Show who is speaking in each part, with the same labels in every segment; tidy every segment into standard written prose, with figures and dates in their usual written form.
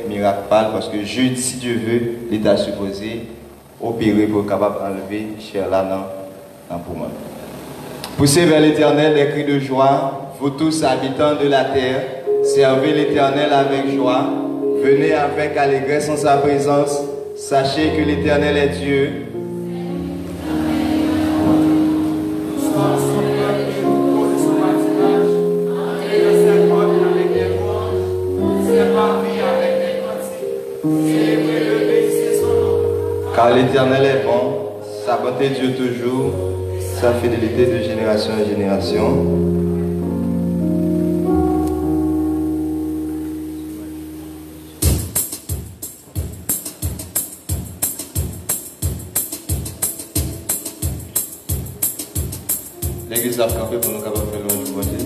Speaker 1: miracle parce que jeudi, si Dieu veut, l'État supposé opérer pour capable enlever chair là dans le poumon. Poussez vers l'Éternel des cris de joie, vous tous habitants de la terre, servez l'Éternel avec joie, venez avec allégresse en sa présence, sachez que l'Éternel est Dieu. Car l'Éternel est bon, sa bonté dure toujours, sa fidélité de génération en génération. L'église a campé pour nous capables de faire le bon Dieu.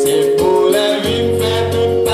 Speaker 2: C'est pour la vie, fait tout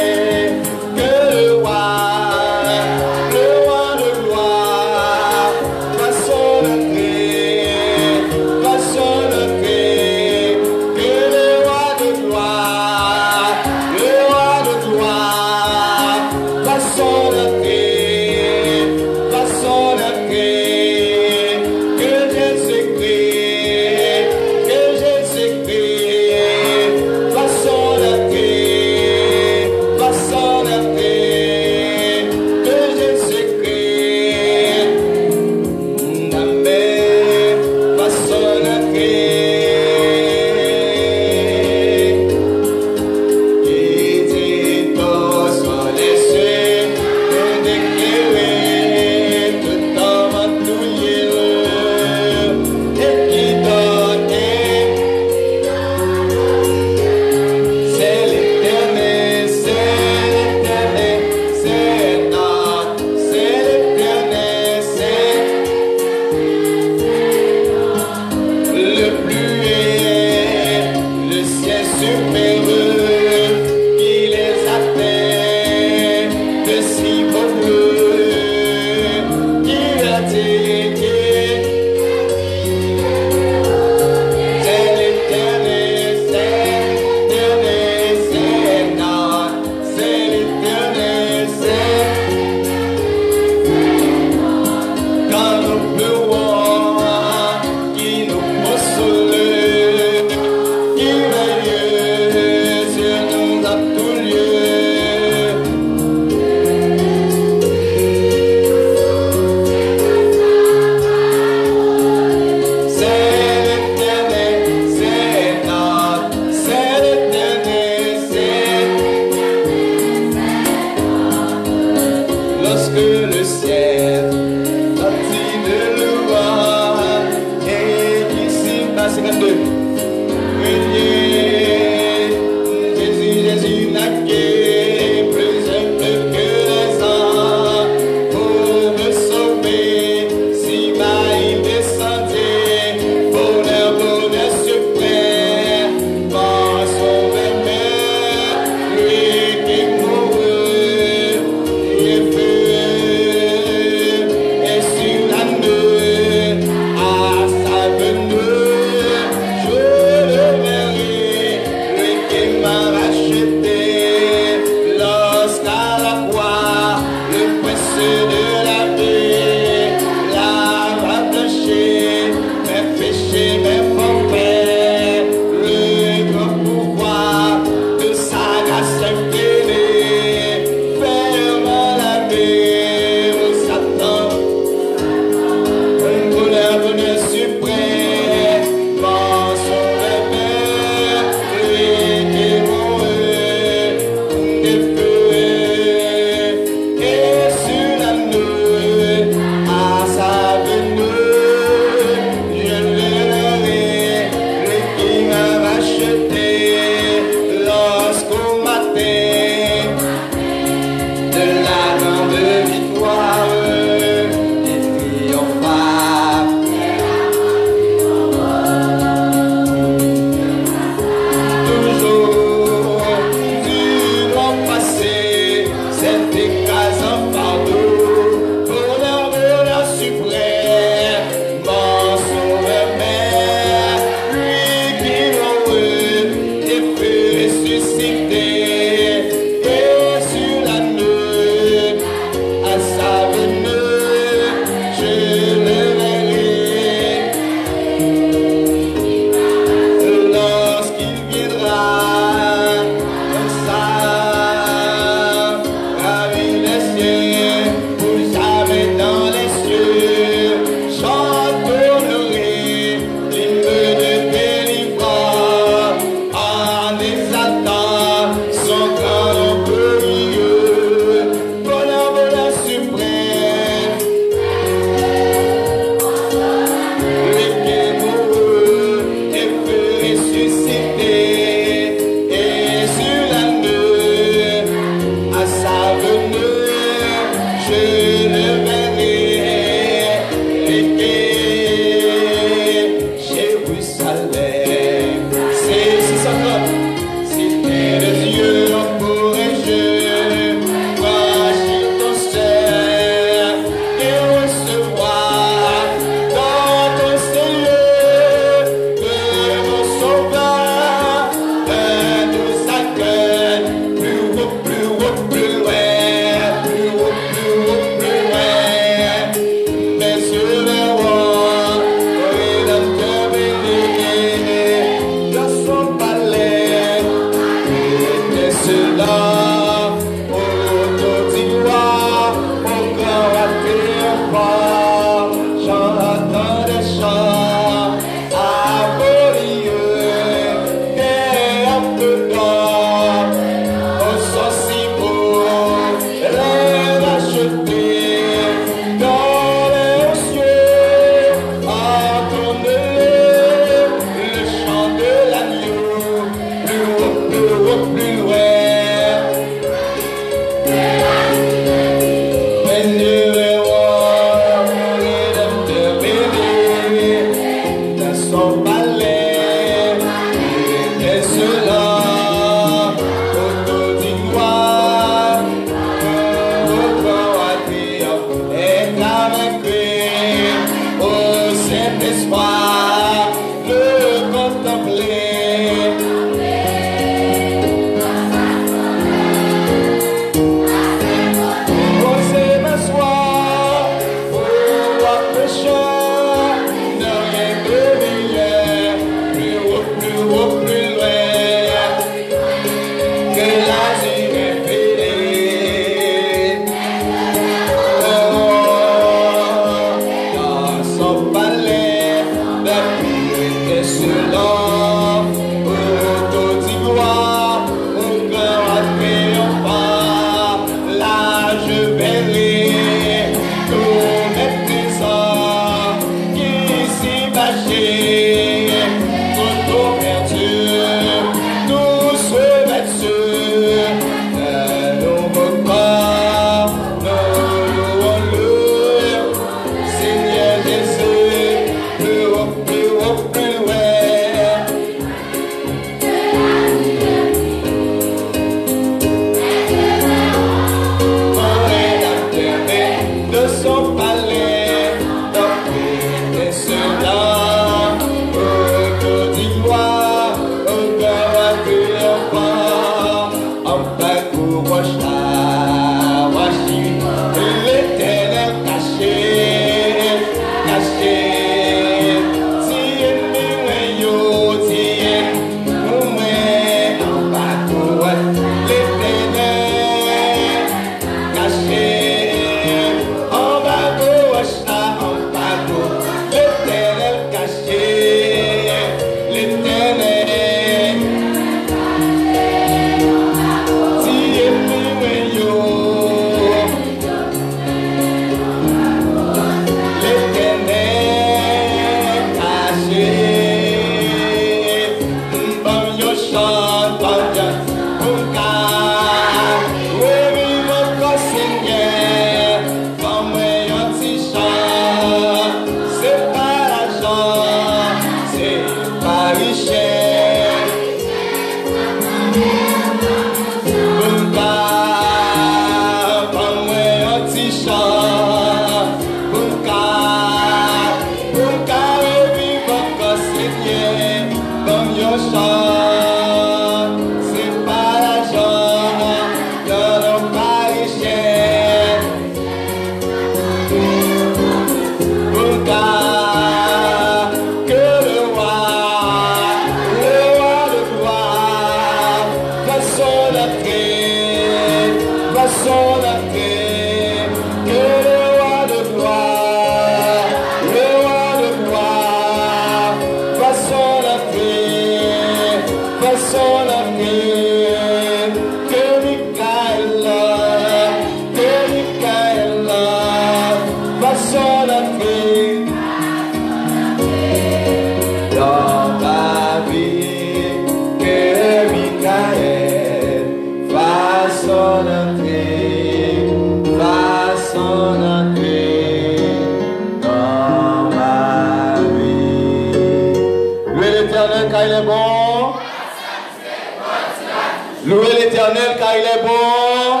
Speaker 1: Louez l'Éternel car il est bon.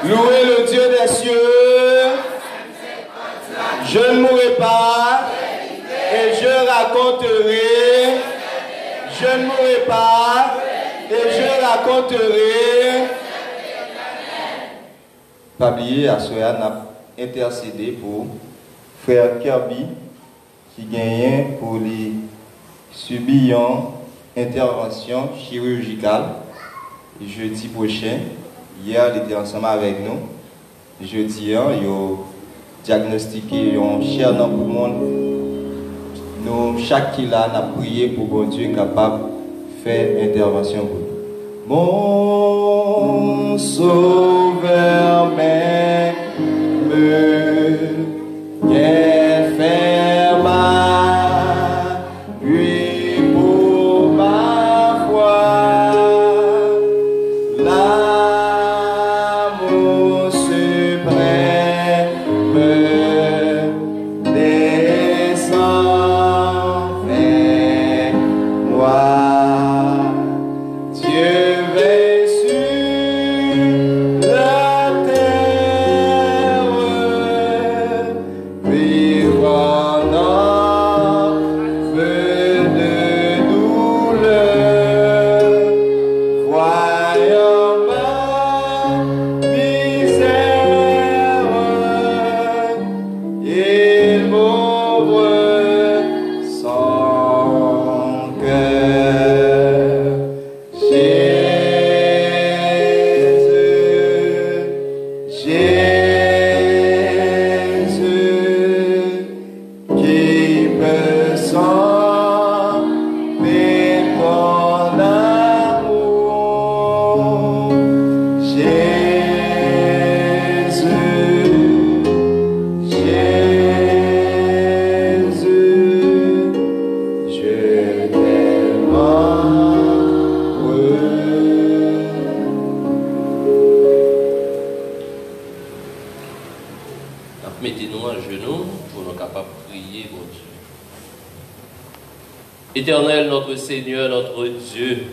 Speaker 1: Louez le Dieu des cieux. Je ne mourrai pas et je raconterai. Je ne mourrai pas et je raconterai. Pas oublier, à Soya n'a intercédé pour frère Kirby qui gagnait pour les subir une intervention chirurgicale jeudi prochain. Hier, il était ensemble avec nous. Jeudi, il a diagnostiqué un cher dans le monde. Nous, chaque qui là, a prié pour bon Dieu capable de faire intervention pour nous. Mon sauveur m'aime, qu'elle fait mal, puis pour ma foi, l'amour suprême descend vers moi. Dieu veille sur la terre, vivant dans peu de douleur, voyant ma misère, il m'ouvre son cœur. Jésus, qui peut s'enlever ton amour. Jésus, je t'aime heureux.
Speaker 2: Mettez-nous à genoux pour nous capables de prier, mon Dieu. Éternel, notre Seigneur, notre Dieu,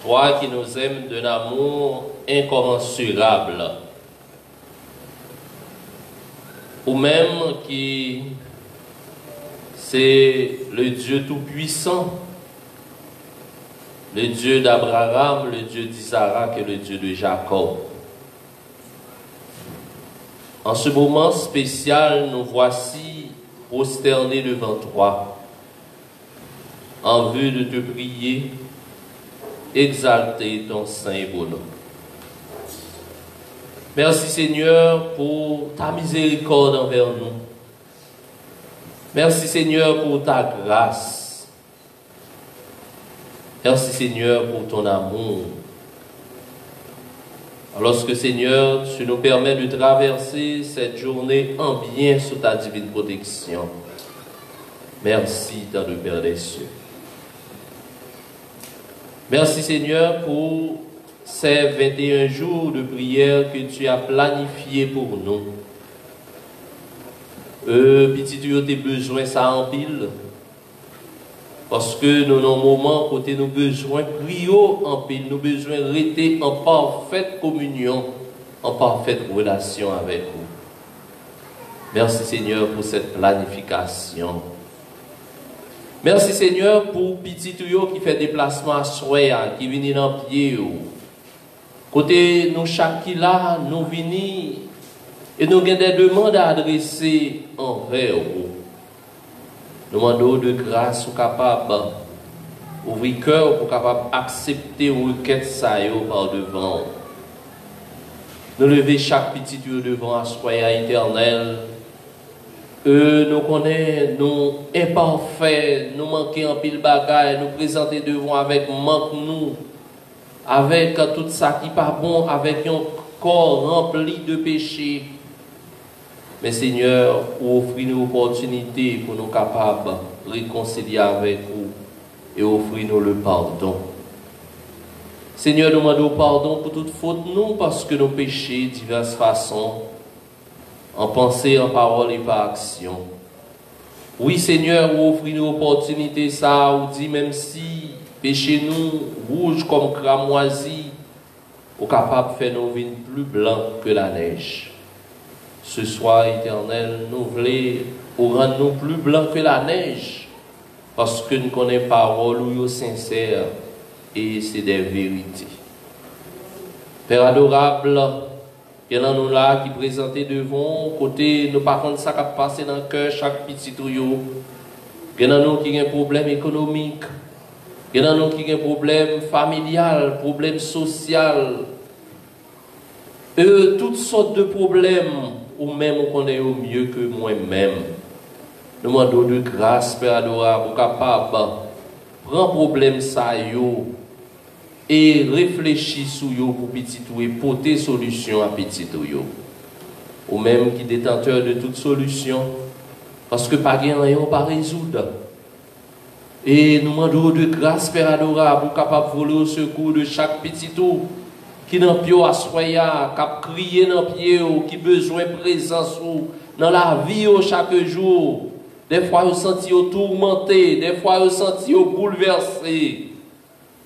Speaker 2: toi qui nous aimes d'un amour incommensurable, ou même qui c'est le Dieu tout-puissant, le Dieu d'Abraham, le Dieu d'Isaac et le Dieu de Jacob. En ce moment spécial, nous voici prosternés devant toi, en vue de te prier, exalter ton saint et beau nom. Merci Seigneur pour ta miséricorde envers nous. Merci Seigneur pour ta grâce. Merci Seigneur pour ton amour. Lorsque Seigneur, tu nous permets de traverser cette journée en bien sous ta divine protection. Merci, dans le Père des cieux. Merci Seigneur pour ces 21 jours de prière que tu as planifiés pour nous. Petit Dieu, tes besoins, ça empile. Parce que nous avons un moment côté nous besoin prier en pile, nous besoin rester en parfaite communion, en parfaite relation avec vous. Merci Seigneur pour cette planification. Merci Seigneur pour petit tuyau qui fait déplacement à soi, qui vient dans pied. Côté nous chaque qui là, nous venons et nous avons des demandes à adresser envers vous. Nous demandons de grâce ou capable ouvrir cœur pour capable accepter requête ça yo par devant. Nous lever chaque petit Dieu devant à soya éternel. Nous connaissons, nous imparfaits, nous manquons en pile bagaille, nous présenter devant avec manque nous, avec tout ça qui pas bon, avec un corps rempli de péchés. Mais Seigneur, vous offrez une opportunité pour nous capables de réconcilier avec vous et offrir-nous le pardon. Seigneur, nous demandons pardon pour toute faute nous parce que nos péchés de diverses façons, en pensée, en parole et par action. Oui, Seigneur, vous offrez une opportunité, ça, vous dit même si péché nous, rouge comme cramoisi, vous capable de faire nos vignes plus blancs que la neige. Ce soir, éternel, nous voulons rendre nous plus blancs que la neige, parce que nous connaissons parole ou sincère et c'est des vérités. Père adorable, il y en a nous là qui présentent devant, côté, nous par contre ça qui passe dans le cœur chaque petit tuyau. Il y en a nous qui ont un problème économique, il y en a nous qui ont un problème familial, problème social, toutes sortes de problèmes, ou même on connaît au mieux que moi-même. Nous demandons de grâce, Père adorable, capable de prendre problème ça yo et réfléchir sur yo pour petit ou et porter solution à petit ou. Ou même qui détenteur de toute solution, parce que pas rien on pas résoudre. Et nous demandons de grâce, Père adorable, capable de voler au secours de chaque petit ou qui dans pied à soya, qui a crié dans pied, qui besoin de présence dans la vie chaque jour. Des fois, vous sentez tourmenté, des vous sentez bouleversé.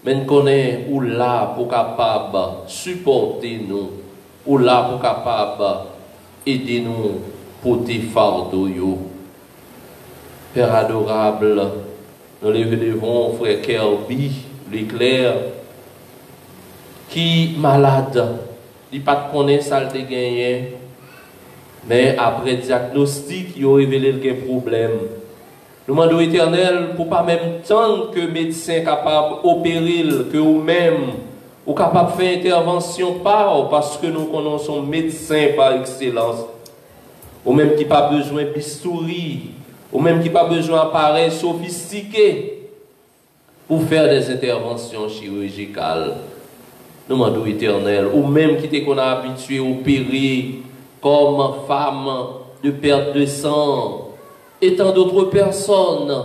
Speaker 2: Mais nous connaissons ou là pour capable supporter nous, ou là pour capable aider nous pour tes fardeaux. Père adorable, nous levons frère Kirby, l'éclair, qui malade, il n'a pas de connaître ça de gagné, mais après diagnostic, il a révélé qu'il y a un problème. Nous demandons éternel pour pas même tant que médecin capable d'opérer, que vous-même, ou capable de faire intervention parce que nous connaissons médecin par excellence, ou même qui pas besoin de bistouri, ou même qui pas besoin d'appareils sophistiqués pour faire des interventions chirurgicales. Nous demandons éternel, ou même qui t'es qu'on a habitué à opérer comme femme de perte de sang, et tant d'autres personnes.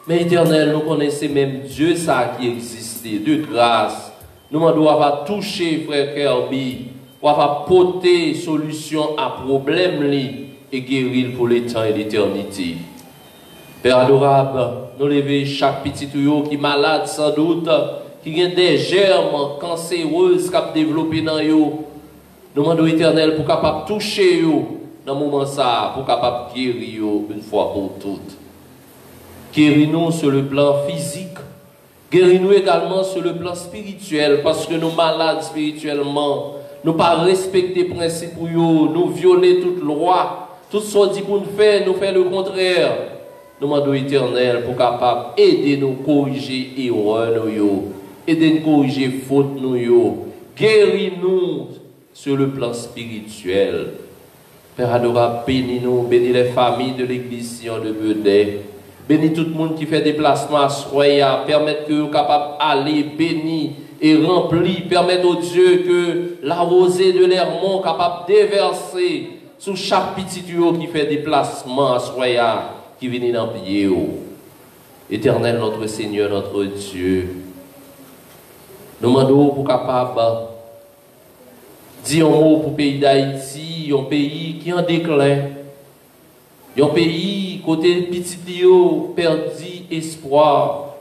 Speaker 2: Mais éternel, nous connaissons même Dieu ça qui existait, de grâce. Nous demandons à toucher frère Kirby, pour porter solution à problème et guérir pour les temps et l'éternité. Père adorable, nous levons chaque petit tuyau qui est malade sans doute, qui a des germes cancéreuses qui ont développé dans eux. Nous demandons éternel pour capable toucher eux dans le moment ça, pour capable guérir une fois pour toutes. Guéris-nous sur le plan physique, guéris-nous également sur le plan spirituel, parce que nous malades spirituellement, nous pas respecter les principes, nous violer toute loi, tout ce qu'on dit pour nous faire le contraire. Nous demandons éternel pour capable aider nous corriger erreur nous, aider nous corriger faute nous, guéris-nous sur le plan spirituel. Père adorable, bénis-nous, bénis les familles de l'église de Bedé. Bénis tout le monde qui fait déplacement à Soya. Permettre que vous capable d'aller béni et rempli. Permettre au Dieu que la rosée de l'Hermont capable de déverser sur chaque petit tuyau qui fait déplacement à Soya, qui vient dans le pied. Éternel notre Seigneur, notre Dieu. Nous demandons pour capable dire un mot pour le pays d'Haïti, un pays qui est en déclin. Un pays, côté petit Dio, perdu espoir.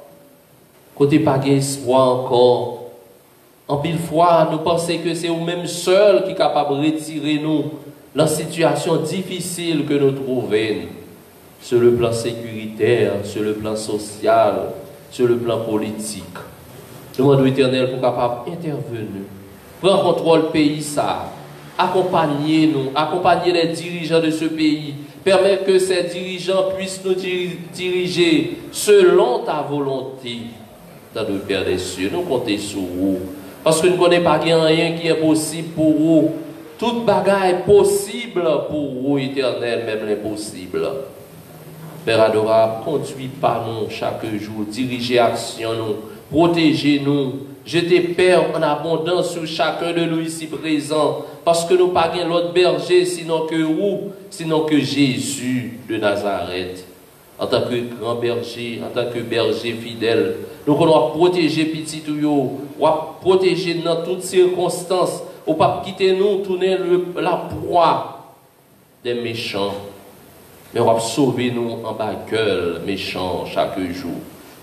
Speaker 2: Côté pas espoir encore. En pile fois, nous pensons que c'est vous-même seul qui est capable de retirer nous la situation difficile que nous trouvons. Sur le plan sécuritaire, sur le plan social, sur le plan politique. Demandons éternel pour capable d'intervenir. Prends contrôle du pays, ça. Accompagnez-nous, accompagnez les dirigeants de ce pays. Permets que ces dirigeants puissent nous diriger selon ta volonté. dans le Père des cieux. Nous comptons sur vous. Parce que nous ne connaissons pas rien qui est possible pour vous. Toute bagarre est possible pour vous, éternel, même l'impossible. Père adorable, conduis par nous chaque jour, dirigez action nous, protégez-nous, jetez Père en abondance sur chacun de nous ici présents, parce que nous n'avons pas l'autre berger sinon que vous, sinon que Jésus de Nazareth. En tant que grand berger, en tant que berger fidèle, nous allons protéger petit ou protéger dans toutes circonstances, ou pas quitter nous, tourner la proie des méchants. Mais on va sauver nous en bas gueule méchant chaque jour.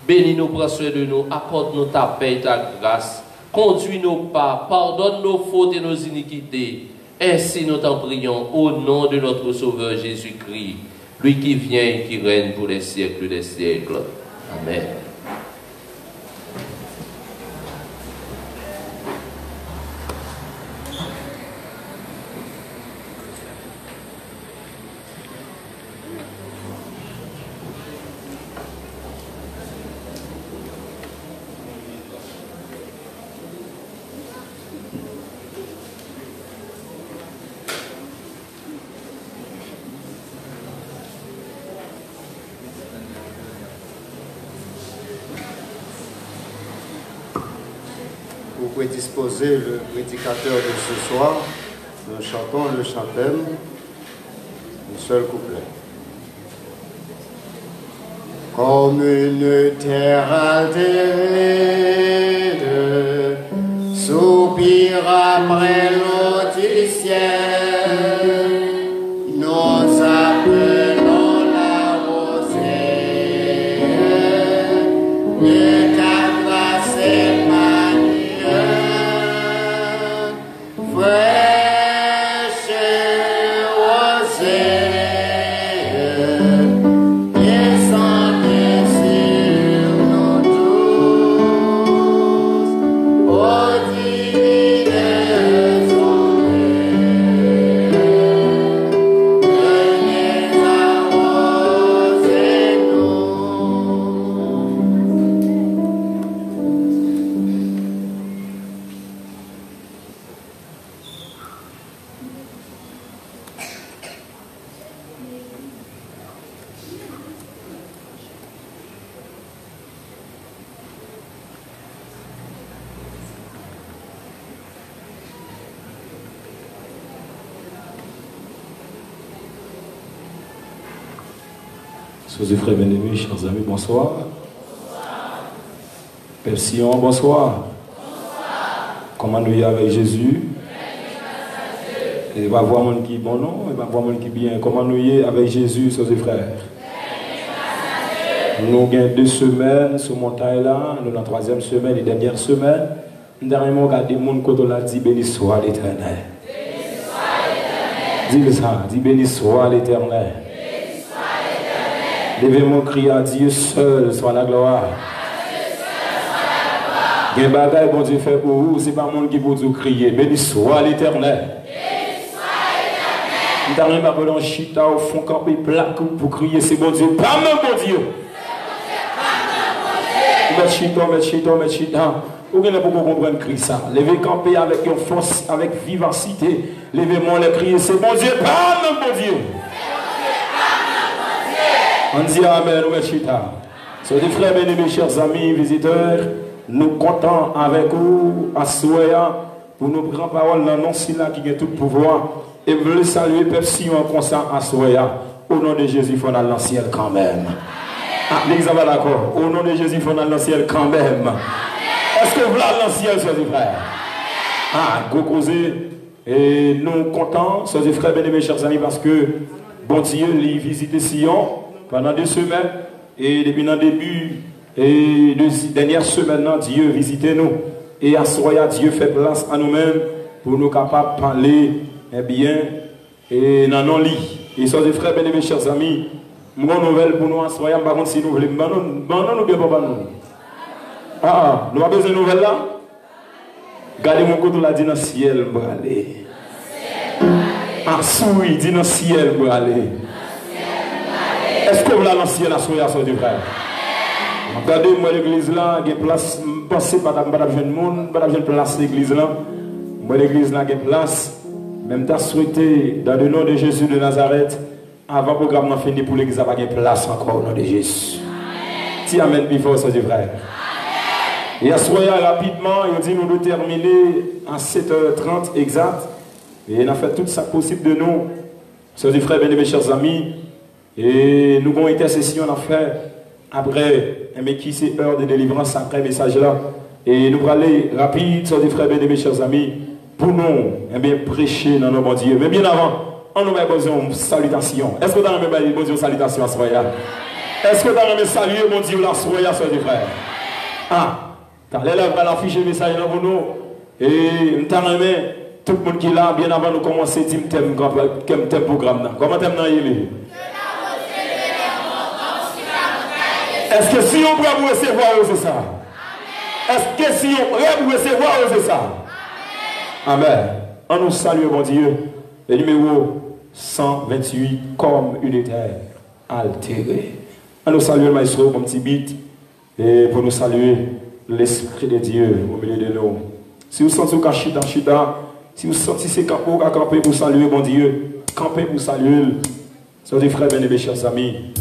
Speaker 2: Bénis-nous, prends soin de nous, accorde-nous ta paix et ta grâce. Conduis nos pas, pardonne nos fautes et nos iniquités. Ainsi nous t'en prions au nom de notre Sauveur Jésus-Christ, lui qui vient et qui règne pour les siècles des siècles. Amen.
Speaker 3: Vous pouvez disposer le prédicateur de ce soir. Nous chantons le chantème, un seul couplet. Comme une terre altérée, soupir après l'eau du ciel, nous appelons la rosée, de ta grâce fraîche rosée, descendez sur nous tous, ô divines ondes, venez arroser nous.
Speaker 4: Sois frères bien-aimés, chers amis, bonsoir. Père Sion, bonsoir. Comment nous y avec Jésus? Et va voir mon qui bon nom, et va voir mon qui bien. Comment nous y avec Jésus, sois frères? Nous avons 2 semaines sur montagne là, nous dans la 3e semaine et dernière semaine. Dernièrement, regardez mon côté là, dit béni soit l'Éternel. Dis ça, dis béni soit l'Éternel. Levez mon cri à Dieu seul soit la gloire. Il y a des bagailles que Dieu fait pour vous, ce n'est pas le monde qui peut vous crier. Béni soit l'Éternel. Nous avons appelé un chita au fond camper plaque pour crier, c'est bon Dieu, pas même bon Dieu. Mettez chita. Vous ne pouvez pas comprendre le cri ça. Levez camper avec une force, avec vivacité. Levez-moi le crier, c'est bon Dieu, pas même bon Dieu. On dit Amen, nous chita. Soyez des frères bien-aimés, chers amis, visiteurs, nous comptons avec vous à Soya pour nos grandes paroles dans le nom qui a tout pouvoir. Et vous voulez saluer Peuple Sion en constant à Soya. Au nom de Jésus, il faut aller dans le ciel quand même. Ah, l'église va d'accord. Au nom de Jésus, il faut aller dans le ciel quand même. Est-ce que vous voulez aller dans le ciel, soyez frères? Ah, go causer. Et nous comptons, soyez frères bien-aimés, chers amis, parce que bon Dieu, il visite Sion pendant 2 semaines. Et depuis le début et de dernière semaine, Dieu visite nous. Et à Soya, Dieu fait place à nous-mêmes pour nous capables de parler bien et dans nos lits. Et soyez frères bien-aimés, chers amis, une nouvelle pour nous à Soya, par contre, si nous voulons, nous bien pas nous. Ah, nous avons besoin de nouvelles là? Gardez mon côté là, dit dans le ciel, aller. Ah, souris, dit dans le ciel, aller. Est-ce que vous allez dans le ciel à Soya, soyez frères? Regardez, moi, l'église là, il y a place, pensez pas d'avoir jeune monde, pas d'avoir place l'église là. Moi, l'église là, il y a place. Même t'as souhaité, dans le nom de Jésus de Nazareth, avant le programme n'a fini pour l'église, il y a place encore au nom de Jésus. Si amen, plus fort, ça dit frère. Et à ce moment rapidement, il dit nous devons terminer à 7h30 exact. Et il a fait tout ça possible de nous. Ça dit frère, bien mes chers amis. Et nous avons une intercession à faire après, mais qui c'est heure de délivrance après le message là. Et nous allons aller rapide, ça dit frère, bien mes chers amis, pour nous, bien prêcher dans nos bons Dieu. Mais bien avant, on nous a besoin de salutation. Est-ce que vous avez besoin de salutation à ce moment-là? Est-ce que vous avez salué mon Dieu la soirée, ça dit frère? Ah, t'as l'air de l'afficher le message là pour nous. Et nous t'en remet tout le monde qui est là, bien avant de commencer, thème programme. Comment thème là il est? Est-ce que si on peut vous recevoir, c'est ça? Est-ce que si on peut vous recevoir, c'est ça? Amen. On nous salue, mon Dieu. Le numéro 128, comme unitaire, altéré. On nous salue, le maestro, mon petit bit. Et pour nous saluer, l'Esprit de Dieu au milieu de nous. Si vous sentez qu'à chita, si vous sentez ces campos à camper pour saluer, mon Dieu, camper pour saluer. Soyez des frères bien-aimés, chers amis.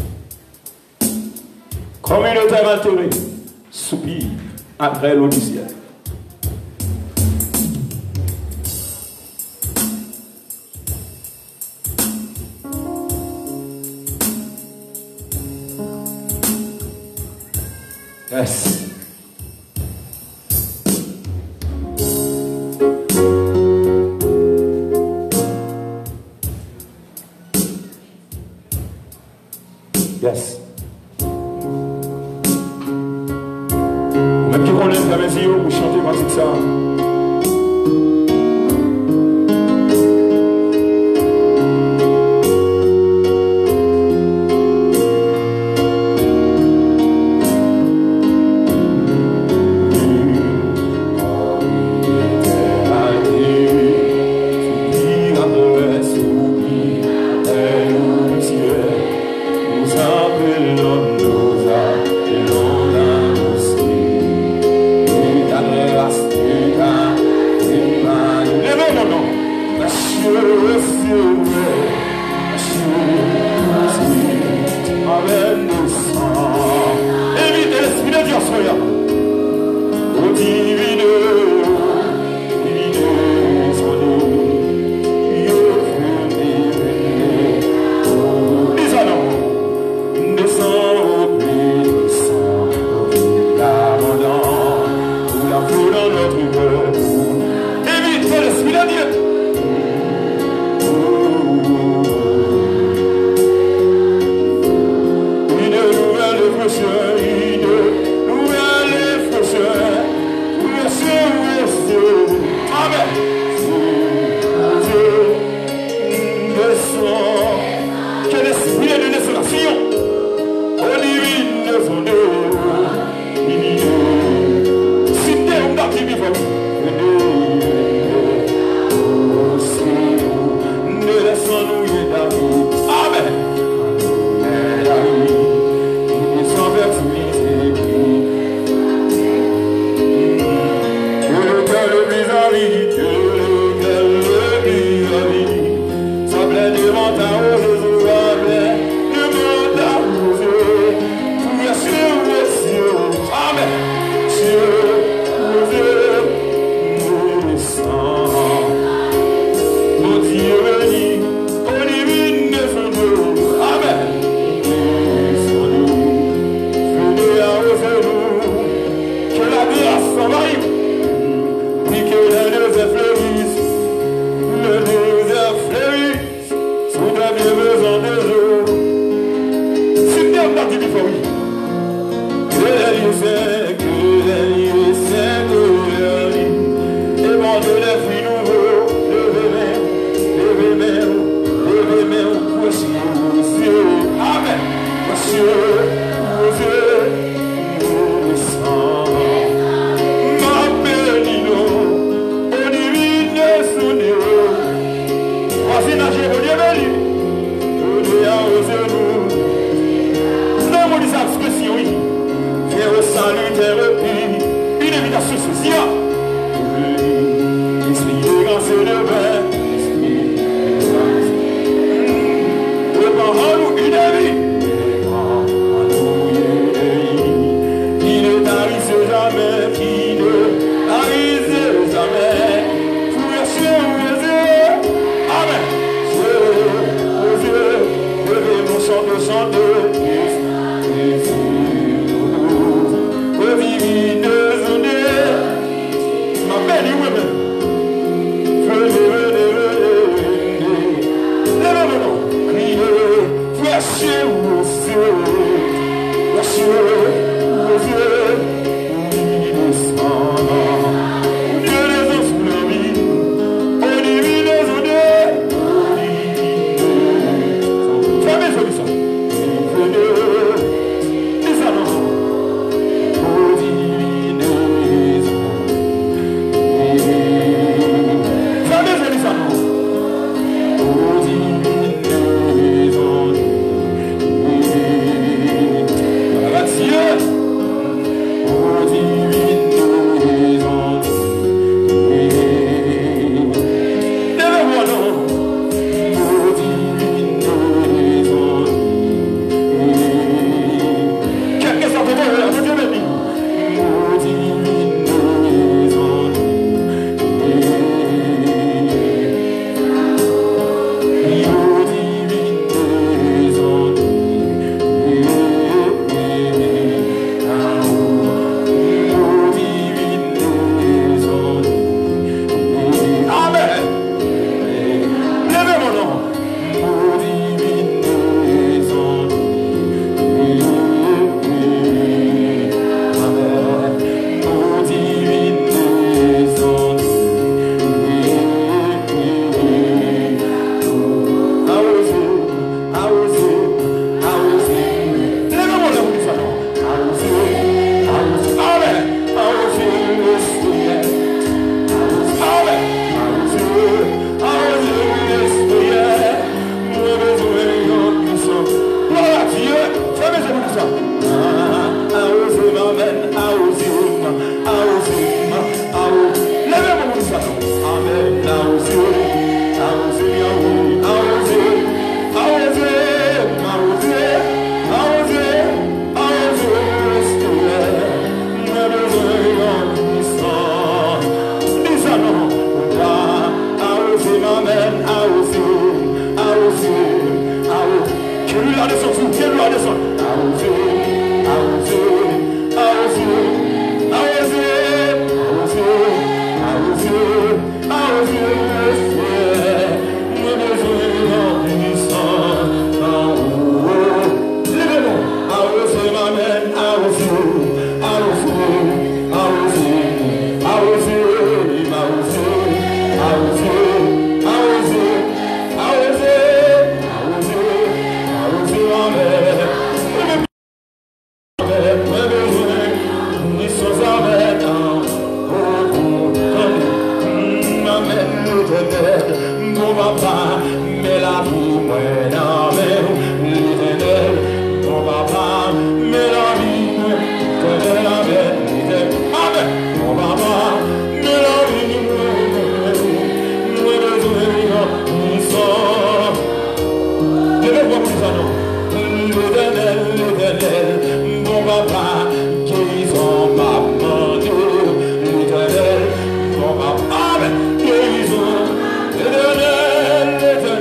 Speaker 4: Communautaire altéré, soupir après l'eau du ciel. Yes. Yes. Même qui connaît la maison pour chanter musique ça.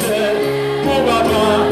Speaker 4: L'éternel, mon papa,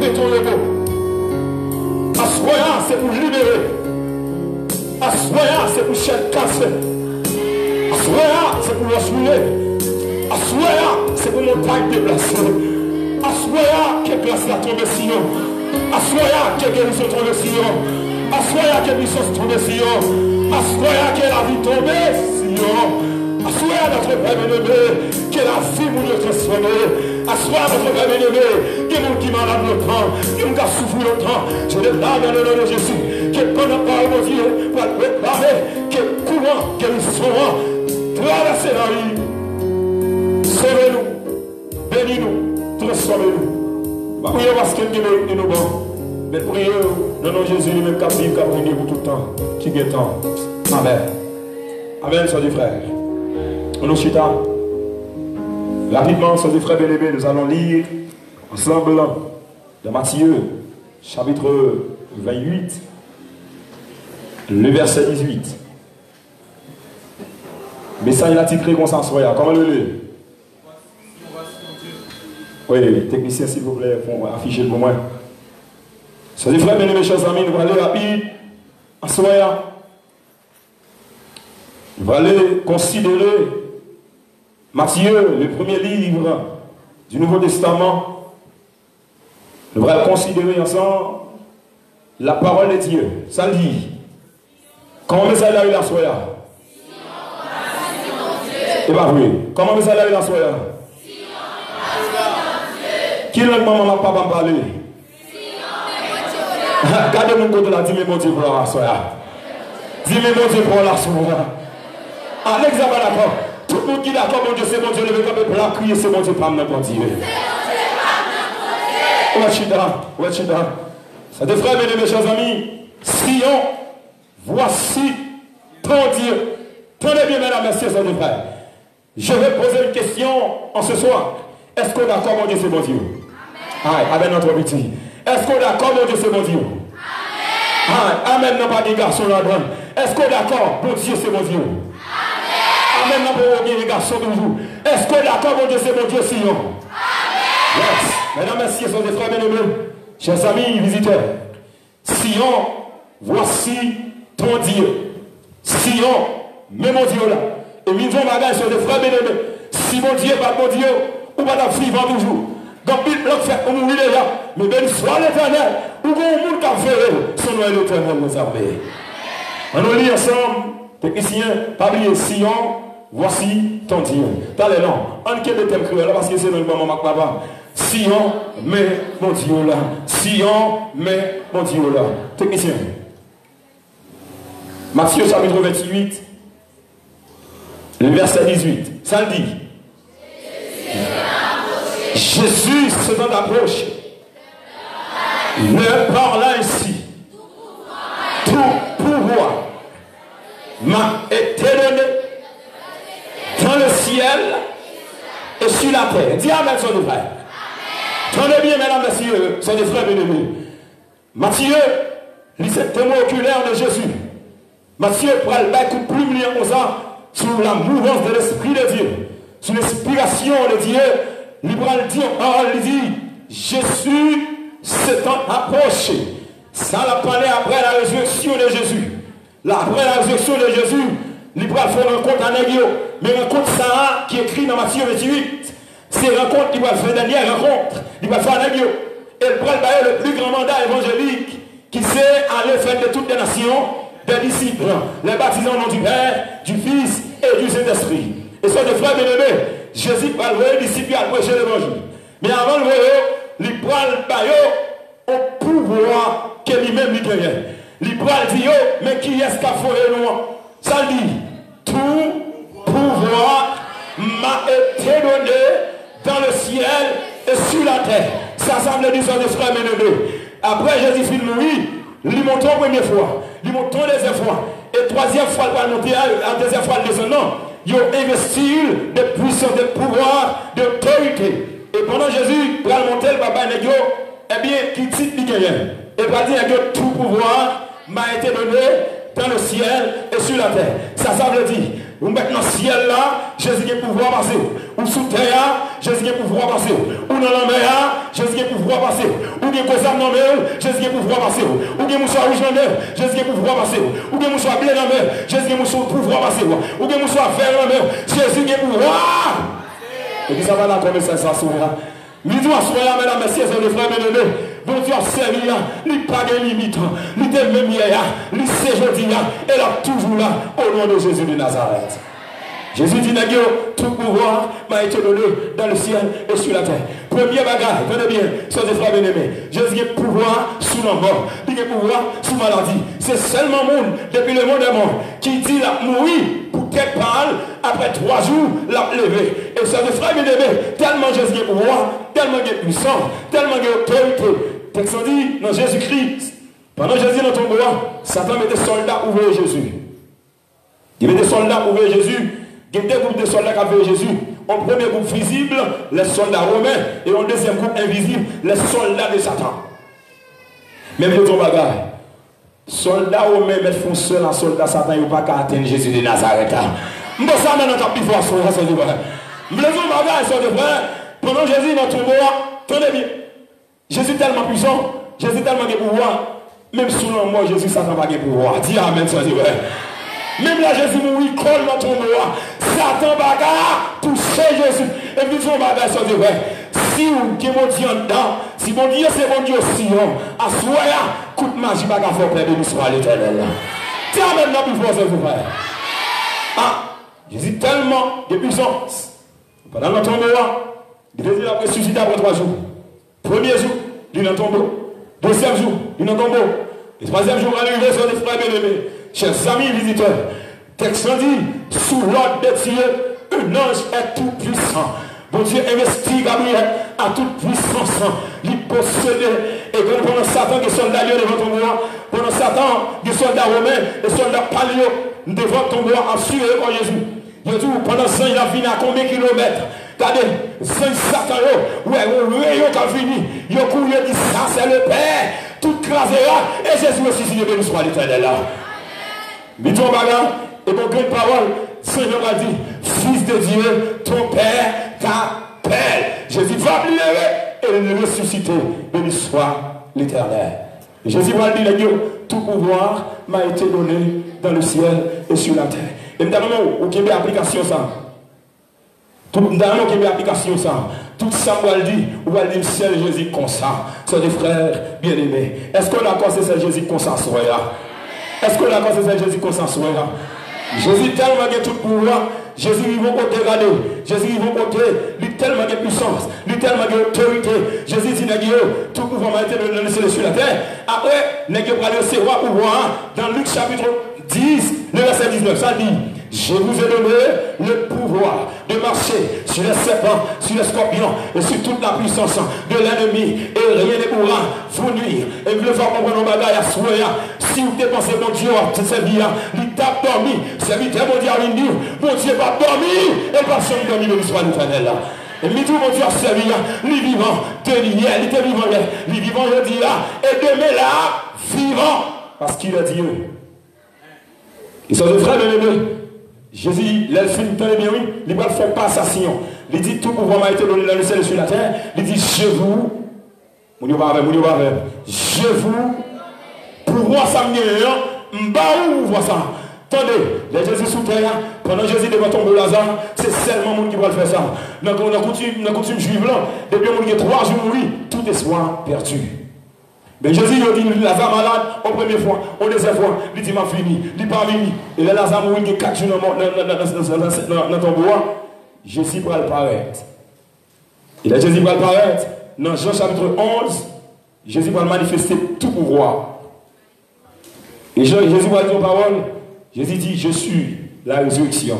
Speaker 4: béton le beau. Assoya, c'est pour libérer. Assoya, c'est pour chaque casser. Assoya, c'est pour l'assurer. Assoya, c'est pour montagne déplacer. Assoya, que grâce la tombe sillon. Assoya, que guérison tombe sillon. Assoya, que puissance tombe sillon. Assoya, que la vie tombe sillon. Assoya, notre Père bien-aimé, que la vie vous nous transforme. Assoya, notre Père bien-aimé, que nous qui malade longtemps, que nous qui souffrons longtemps. Je déclare dans le nom de Jésus, que pendant parole de Dieu, pour préparer, que courant, que nous serons traverser la vie. Sauvez-nous, bénis-nous, transformez-nous. Priez parce que nous nous bon. Mais priez dans le nom de Jésus, lui-même qui a vécu pour tout le temps, qui est temps. Amen. Amen, soeurs et frères. On nous chita. Rapidement, soeurs et frères bien-aimés, nous allons lire ensemble dans Matthieu, chapitre 28, le verset 18. Mais ça, il a titré comme ça, soyez. Comment le lire? Oui, technicien, s'il vous plaît, pour afficher pour moi. Soeurs et frères bien-aimés, chers amis, nous allons aller rapide, en soyant. Nous allons aller considérer Matthieu, le premier livre du Nouveau Testament. Nous allons considérer ensemble la parole de Dieu. Ça dit, comment vous allez aller la soya? Et pas vrai. Comment vous allez aller la soya? Qui est le maman, ma papa me parler? Gardez mon côté là, dis-moi mon Dieu pour la soya. Dis-moi mon Dieu pour la soya. À l'examen d'accord. Tout le monde qui est d'accord, mon Dieu, c'est mon Dieu. Le comme pour la crier, c'est mon Dieu, pas mon Dieu. Ouais, Chida. Ça te frère, mes chers amis. Sion, voici ton Dieu. Tenez bien, mesdames, messieurs, ça te frère. Je vais poser une question en ce soir. Est-ce qu'on est d'accord, mon Dieu, c'est mon Dieu? Amen, notre petit. Est-ce qu'on est d'accord, mon Dieu, c'est mon Dieu? Amen, non pas des garçons là-dedans. Est-ce qu'on est d'accord, mon Dieu, c'est mon Dieu? Amen, non pas des garçons toujours. Est-ce qu'on est d'accord, mon Dieu, c'est mon Dieu, Sion? Yes. Mesdames, messieurs, sont des frères bien-aimés, chers amis, visiteurs. Sion, voici ton Dieu. Sion, mais mon Dieu là. Et minons bagage sur des frères bien-aimés. Si mon Dieu pas mon Dieu, ou pas la vivre toujours. Donc, il bloque fait comme on est là. Mais béni soit l'Éternel. Ou bon monde qui a fait son nom est l'Éternel, nos armées. On nous lit ensemble, technicien, pas oublier Sion, voici ton Dieu. T'as les noms. En quel est le cruel parce que c'est dans le moment ma papa. Sion, mais mon Dieu là. Sion, mais mon Dieu là. Technicien. Matthieu chapitre 28, le verset 18. Ça le dit. Jésus s'étant approché, leur parla ainsi. Tout pouvoir m'a été donné dans le ciel et sur la terre. Dis amen, son frère. Tenez bien, mesdames, messieurs, son frères bien-aimés. Matthieu, lit ce témoin oculaire de Jésus. Matthieu prend le bec ou plume liant aux ans sur la mouvance de l'Esprit de Dieu, sur l'inspiration de Dieu. Il prend le dire, il dit, Jésus s'étant approché. Ça l'a parlé après la résurrection de Jésus. Après la résurrection de Jésus, il va faire une rencontre à Négio. Mais rencontre ça qui est écrit dans Matthieu 28. C'est une rencontre qui va faire la dernière rencontre. Il va faire à Négio. Et il prend le plus grand mandat évangélique qui c'est aller faire de toutes les nations des disciples, les baptisants au nom du Père, du Fils et du Saint-Esprit. Et ça, de frères bien-aimés, Jésus va le disciple à prêcher l'évangile. Mais avant le voir, il prend le au pouvoir que lui-même lui gagne. Il prend le dire, mais qui est-ce qu'a fait loin? Ça dit, tout pouvoir m'a été donné dans le ciel et sur la terre. Ça semble dire ça de frères bien-aimés. Après Jésus fit mourir, il monte la première fois, il monte la deuxième fois, et troisième fois, il va monter la deuxième fois, le deuxième non. Il a investi de puissance, de pouvoir, d'autorité. Et pendant Jésus, pour monter le papa Négio, eh bien, qui dit il gagne. Et pour dire que tout pouvoir m'a été donné dans le ciel et sur la terre. Ça veut dire, Ou mettre dans le ciel là, Jésus a pouvoir passer. Ou sous terre, Jésus a pouvoir passer. Ou dans la mer, Jésus a pouvoir passer. Ou bien cause dans mer, Jésus a pouvoir passer. Ou bien moussa rouge dans mer, Jésus a pouvoir passer. Ou bien moussa bleu dans mer, Jésus a pouvoir passer. Ou bien moussa vert dans mer, Jésus a pouvoir. Et puis ça va là comme ça sourire. Nous soyons, mesdames, messieurs, et frères bien-aimés. Bon Dieu a servi, il n'y a pas de limite. Il était même hier, il sait aujourd'hui, et il est toujours là, au nom de Jésus de Nazareth. Jésus dit, tout pouvoir m'a été donné dans le ciel et sur la terre. Premier bagage, tenez bien, soeurs et frères bien-aimés. Jésus a pouvoir sous la mort, il a pouvoir sous maladie. C'est seulement le monde, depuis le monde est mort, qui dit la mourir pour quelque part, après 3 jours, l'a levé. Et soeurs et frères bien-aimés, tellement Jésus a pouvoir, tellement il est puissant, tellement il est autorité. Texte dit, dans Jésus-Christ, pendant Jésus dans ton bois, Satan met des soldats ouvrir Jésus. Il met des soldats ouvrir Jésus. Il y a 2 groupes de soldats qui avaient Jésus. En premier groupe visible, les soldats romains, et en deuxième groupe invisible, les soldats de Satan. Même pour ton bagage, soldats romains mettent font seul en soldat Satan, ils ne peuvent pas atteindre Jésus de Nazareth. Je ne sais pas si vous avez fait ça. Je ne sais pas pendant Jésus dans ton bois, tenez bien. Jésus est tellement puissant, Jésus est tellement de pouvoir, même sous la mort, Jésus, Satan n'a pas de pouvoir. Dis amen, ça c'est vrai. Même là, Jésus mourit, colle dans ton bois. Satan bagarre, toucher Jésus. Et puis son bagage, ça c'est vrai. Si vous qui mon Dieu en dedans, si mon Dieu c'est mon Dieu aussi, à soi, coup de magie, pas qu'à faire plaisir, soit l'éternel. Dis amen, là, plus fort, ça c'est vrai. Ah, Jésus tellement de puissance. Pendant notre bois, il dit qu'il a ressuscité après 3 jours. Premier jour, il est dans ton tombeau. Deuxième jour, il est dans ton tombeau. Le troisième jour, il est sur les frères bien-aimés. Chers amis visiteurs, texte dit, sous l'ordre de Dieu, un ange est tout puissant. Bon Dieu investit Gabriel à toute puissance. Il possède. Et pendant Satan, des soldats devant ton bois, pendant Satan, des soldats romains, des soldats palio devant ton bois, assurés par Jésus. Pendant ça, il a fini à combien de kilomètres? Regardez, c'est Satan, ouais, rayon qui a fini. Il a couru, il a dit, ça c'est le Père. Tout crasé là, et Jésus aussi, si béni soit l'éternel là. Mais ton bagage, et mon grande parole, Seigneur a dit, Fils de Dieu, ton Père t'appelle. Jésus va me lever et le ressusciter. Béni soit l'éternel. Jésus va dire, tout pouvoir m'a été donné dans le ciel et sur la terre. Et maintenant, vous avez application ça. Tout le monde qui a application ça. Tout ça, on va dire, c'est Jésus comme ça. C'est des frères bien-aimés. Est-ce qu'on a cassé c'est Jésus comme ça, est-ce qu'on a cassé c'est Jésus comme ça, Jésus tellement de tout pouvoir. Jésus il va côté regarder. Jésus il va côté. Il tellement de puissance. Il tellement d'autorité. Jésus dit, tout pouvoir m'a été donné dans le ciel sur la terre. Après, nous allons recevoir pouvoir dans Luc chapitre 10, le verset 19. Ça dit, je vous ai donné le pouvoir de marcher sur les serpents, sur les scorpions et sur toute la puissance de l'ennemi. Et rien ne pourra vous nuire. Et vous le faire comprendre nos bagailles à soya. Si vous dépensez mon Dieu, c'est bien. Il t'a dormi. C'est vite, mon Dieu a venu. Mon Dieu va dormir. Et personne ne dormit, mais soit l'éternel. Et tout mon Dieu a servi. Les vivants, hier, il était vivant hier. Les vivants, je dis là. Et demain là, vivant. Parce qu'il est Dieu. Ils sont des frères bien-aimés. Jésus, l'elfine, tenez bien, oui, il ne fait pas assassination. Il dit tout pouvoir m'a été donné dans le ciel et sur la terre. Il dit je vous, je vous, pouvoir ça me voit ça. Attendez, les Jésus sous terre, pendant Jésus devant tomber Lazare, c'est seulement le monde qui va faire ça. Dans la coutume juive là, depuis le monde 3 jours mourir, tout espoir perdu. Mais Jésus il dit Lazare malade, en première fois, en deuxième fois, il dit m'a fini, il pas fini. Et là Lazare mourit, il y a 4 jours dans ton bois, Jésus va le paraître. Et là Jésus va le paraître, dans Jean chapitre 11, Jésus va manifester tout pouvoir. Et Jésus va dire aux paroles, Jésus dit, je suis la résurrection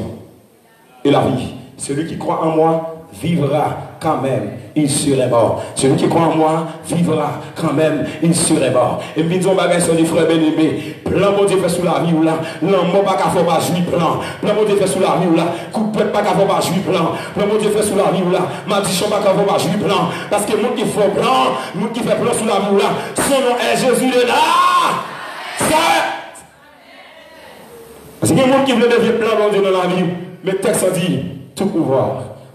Speaker 4: et la vie. Celui qui croit en moi vivra quand même, il serait mort. Celui qui croit en moi vivra quand même, il serait mort. Et puis nous avons sur les frères bien-aimés. Plan bon Dieu fait sous la vie ou là. L'amour pas qu'à faire pas jouer plan. Plan bon Dieu fait sous la vie ou là. Coup de pas qu'à faire pas jouer plan. Plan bon Dieu fait sous la vie ou là. Maldition pas qu'à faire pas jouer plan. Parce que monde qui fait plan, monde qui fait plan sous la vie ou là. Son nom est Jésus de là. Ça Parce qu'il y a des gens qui veulent devenir plein de Dieu dans la vie, mais le texte a dit tout pouvoir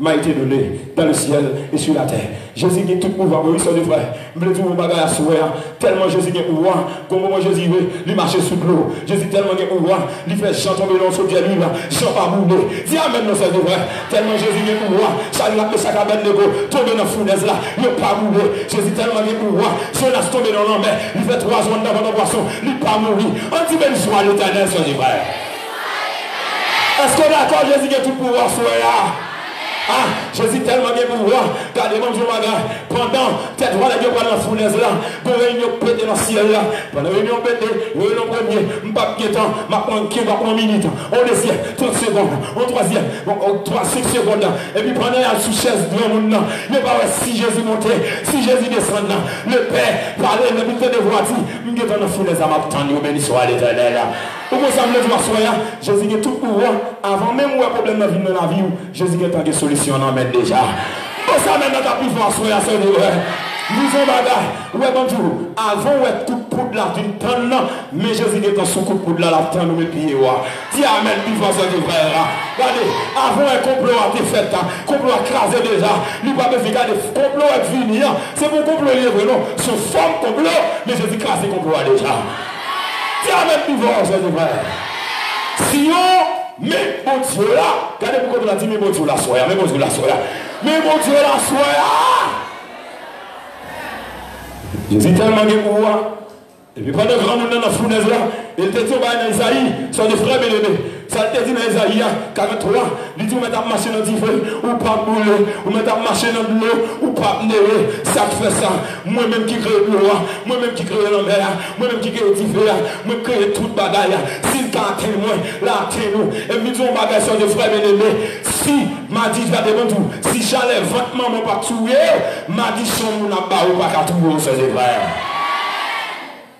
Speaker 4: m'a été donné dans le ciel et sur la terre. Jésus a tout pouvoir, oui, c'est frère. Je me dis, mon bagage à souhait, tellement Jésus a pouvoir, comme moi Jésus, il marche sous l'eau. Jésus tellement a pouvoir, il fait Jean tomber dans son pied, lui, Jean pas bouler. Dis amen, non, c'est vrai. Tellement Jésus a pouvoir, ça l'a fait sa cabane de go, tomber dans la fournaise là, il n'a pas bouler. Jésus tellement a pouvoir, Jonas tomber dans la mer, il fait 3 jours dans la poisson, il n'a pas mourir. On dit même joie l'éternel, c'est vrai. Est-ce qu'on est d'accord, Jésus a tout pouvoir, souhait là? Ah, Jésus tellement bien pouvoir. Regardez-moi, je m'agarde. Pendant, peut-être, voilà, il y a pas dans la fournaise là. Pour réunion pété dans le ciel là. Pendant réunion pété, réunion premier, m'pas de temps, m'a prendre 1 minute. Au deuxième, 30 secondes. Au troisième, 5 secondes. Et puis pendant, il y a sous chaise de monde là. Mais pas si Jésus montait, si Jésus descend là. Le Père parlait, le but de voir dit, je suis dans la fournaise, à m'attendre, béni soit l'éternel là. Pourquoi ça me dit, Jésus a tout pouvoir. Avant même où un problème dans la vie, Jésus a tant de solutions en amène déjà. Pour ça, maintenant, tu as pu voir soya, c'est vrai. Nous avons bagage. Ouais, bonjour. Avant, ouais, tout poudre là, d'une tonne là. Mais Jésus est dans son coup de poudre là, la tonne, nous, mes pieds, ouais. Dis amen, puis voir ça, c'est vrai. Regardez, avant, un complot a été fait, complot a crasé déjà. Lui, pas besoin de regarder, complot est fini. C'est mon complot libre, non. Son forme complot, mais Jésus crasé complot déjà. Dis amen, puis voir ça, c'est vrai. Sinon, mais mon Dieu là, regardez pourquoi on a dit, mais mon Dieu la soya, mais mon Dieu la soya, mais mon Dieu la soya. Jésus tellement de pouvoir. Et puis pendant que grand monde dans la fournaise là, il te dit dans Isaïe, son des frères bien-aimés. Ça te dit dans Isaïe 43, il dit, vous mettez à marcher dans du feu, ou pas brûler, vous mettez à marcher dans de l'eau, ou pas néer. Ça fait ça. Moi-même qui crée le roi, moi-même qui crée la mer, moi-même qui crée le feu, moi qui crée toute bagaille. Si le cas témoin, là, nous. Et puis disons bagaille sur des frères bien-aimés. Si, m'a dit, je vais devant tout. Si j'allais ventement, mon pas tuer, m'a dit, son mon n'a pas ou pas qu'à tout le monde, c'est vrai.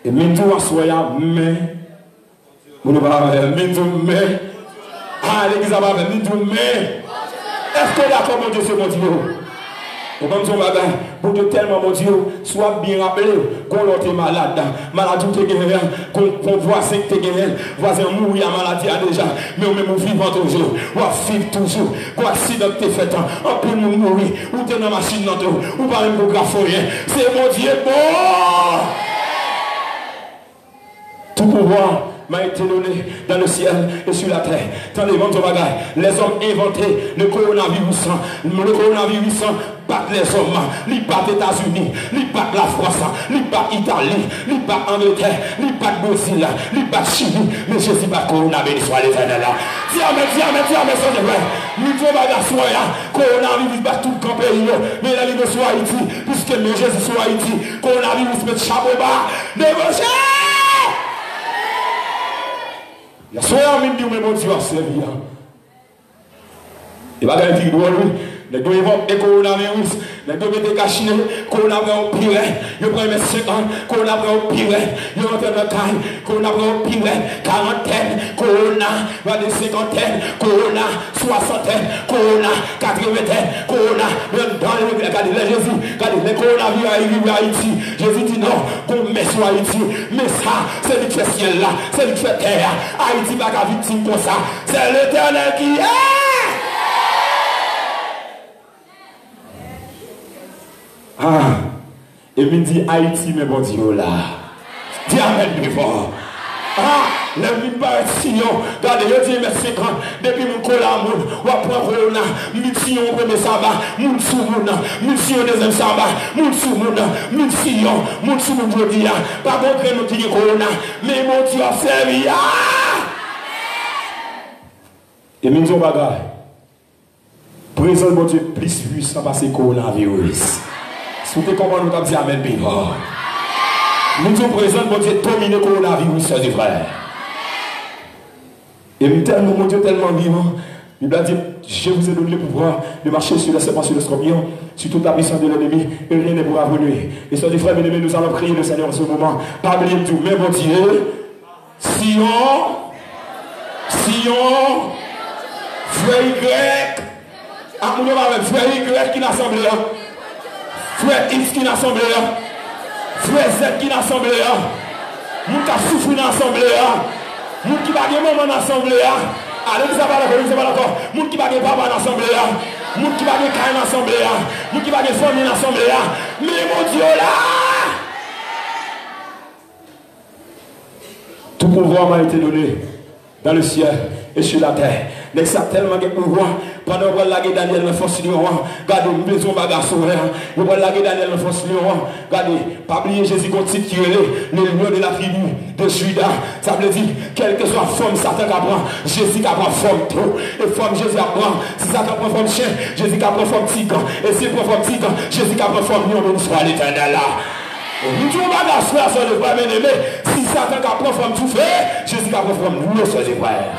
Speaker 4: Et même tout en soya, mais, vous ne pas même tout, mais, ah, l'église a pas fait, même tout, mais, est-ce que d'accord, mon Dieu, c'est mon Dieu? Et comme son bagage, pour Dieu tellement, mon Dieu, soit bien rappelé, qu'on l'autre est malade, maladie te gagne, qu'on voisin te gagne, voisin mourir, maladie a déjà, mais on même vivant toujours, on vivre toujours, qu'on accident te fait, on peut nous mourir, ou t'es dans la machine, ou pas même pour graffoyer, c'est mon Dieu, bon! Tout pouvoir m'a été donné dans le ciel et sur la terre. Dans les ventes de bagages, les hommes inventés le coronavirus, battent les hommes, ils battent les États-Unis, ils battent la France, ils battent l'Italie, ils battent l'Angleterre, ils battent le Brésil, ils battent Chili, mais je ne suis pas coronavirus, soit l'éternel là. Dis amen, c'est vrai. Nous devons bagages soya, coronavirus bat tout le camp pays, mais la vie soit Haïti, puisque le Jésus soit Haïti, coronavirus met chapeau bas, débauché! La soeur m'a dit, mais mon Dieu a servi. Et pas gagner de lui. Les deux évoquent coronavirus. Les deux mettez caché. Coronavirus au pire. Ils prennent 50. Coronavirus au pire. Ils rentrent dans la taille. Coronavirus au pire. Quarantaine. Corona. Va de cinquantaine. Corona. Soixantaine. Corona. 80aine. Corona. Regardez Jésus. Regardez les coronavirus arrivent à Haïti. Jésus dit non. Qu'on met sur Haïti. Mais ça, c'est le fait ciel là. C'est le fait terre. Haïti va pas victime comme ça. C'est l'éternel qui est. Ah, et me dit Haïti, mais bon Dieu là. Dis amen, devant. Ah, les vie pas Sion. Regardez, je dis, mais 50. Depuis mon collamour, on prend Corona. Mission premier sabbat. Moun sous moun. Mission deuxième sabbat. Moun sous moun. Mission. Moun sous moun jodi. Pas bon que nous qui Corona. Mais mon Dieu a servi. Et nous disons bagaille. Présent mon Dieu plus puissant parce que coronavirus. Si vous comprenez, nous avons dit amen, bivant. Nous sommes présents, mon Dieu, dominer le coronavirus, c'est vrai. Et nous tellement, mon Dieu, tellement vivant. Il a dit, je vous ai donné le pouvoir de marcher sur les serpents, sur les scorpions, sur toute la puissance de l'ennemi, et rien ne pourra vous nuire. Et sur les frères bien-aimés, nous allons prier le Seigneur en ce moment. Pas oublier tout, mais mon Dieu, Sion, frère Y, ah, nous avons frère Y qui n'a assemblé là. Frère X qui n'a assemblé là. Frère Z qui n'a assemblé là. Nous avons souffert dans l'assemblée là. Moun qui va gagner maman en assemblée. Allez, vous savez pas d'accord. Moun qui va gagner papa en assemblée. Moun qui va gagner Kain en assemblée. Moun qui va gagner famille en assemblée. Mais mon Dieu là. Tout pouvoir m'a été donné dans le ciel et sur la terre. Mais ça tellement de pouvoir. Pendant qu'on va laguer Daniel dans la force du roi, regardez, nous faisons bagarre sur rien. Nous allons laguer Daniel dans la force du roi. Regardez, pas oublier Jésus continue qui est le lion de la tribu de Juda. Ça veut dire, quelle que soit la forme, Satan apprend, Jésus apprend forme trop. Et forme Jésus apprend, si Satan prend forme chien, Jésus apprend forme tigre. Et s'il prend forme tigre, Jésus apprend forme lion, nous soit l'éternel là. Nous faisons bagarre sur la soeur de frère bien-aimé. Si Satan apprend forme tout fait, Jésus apprend forme nous, soeur de frère.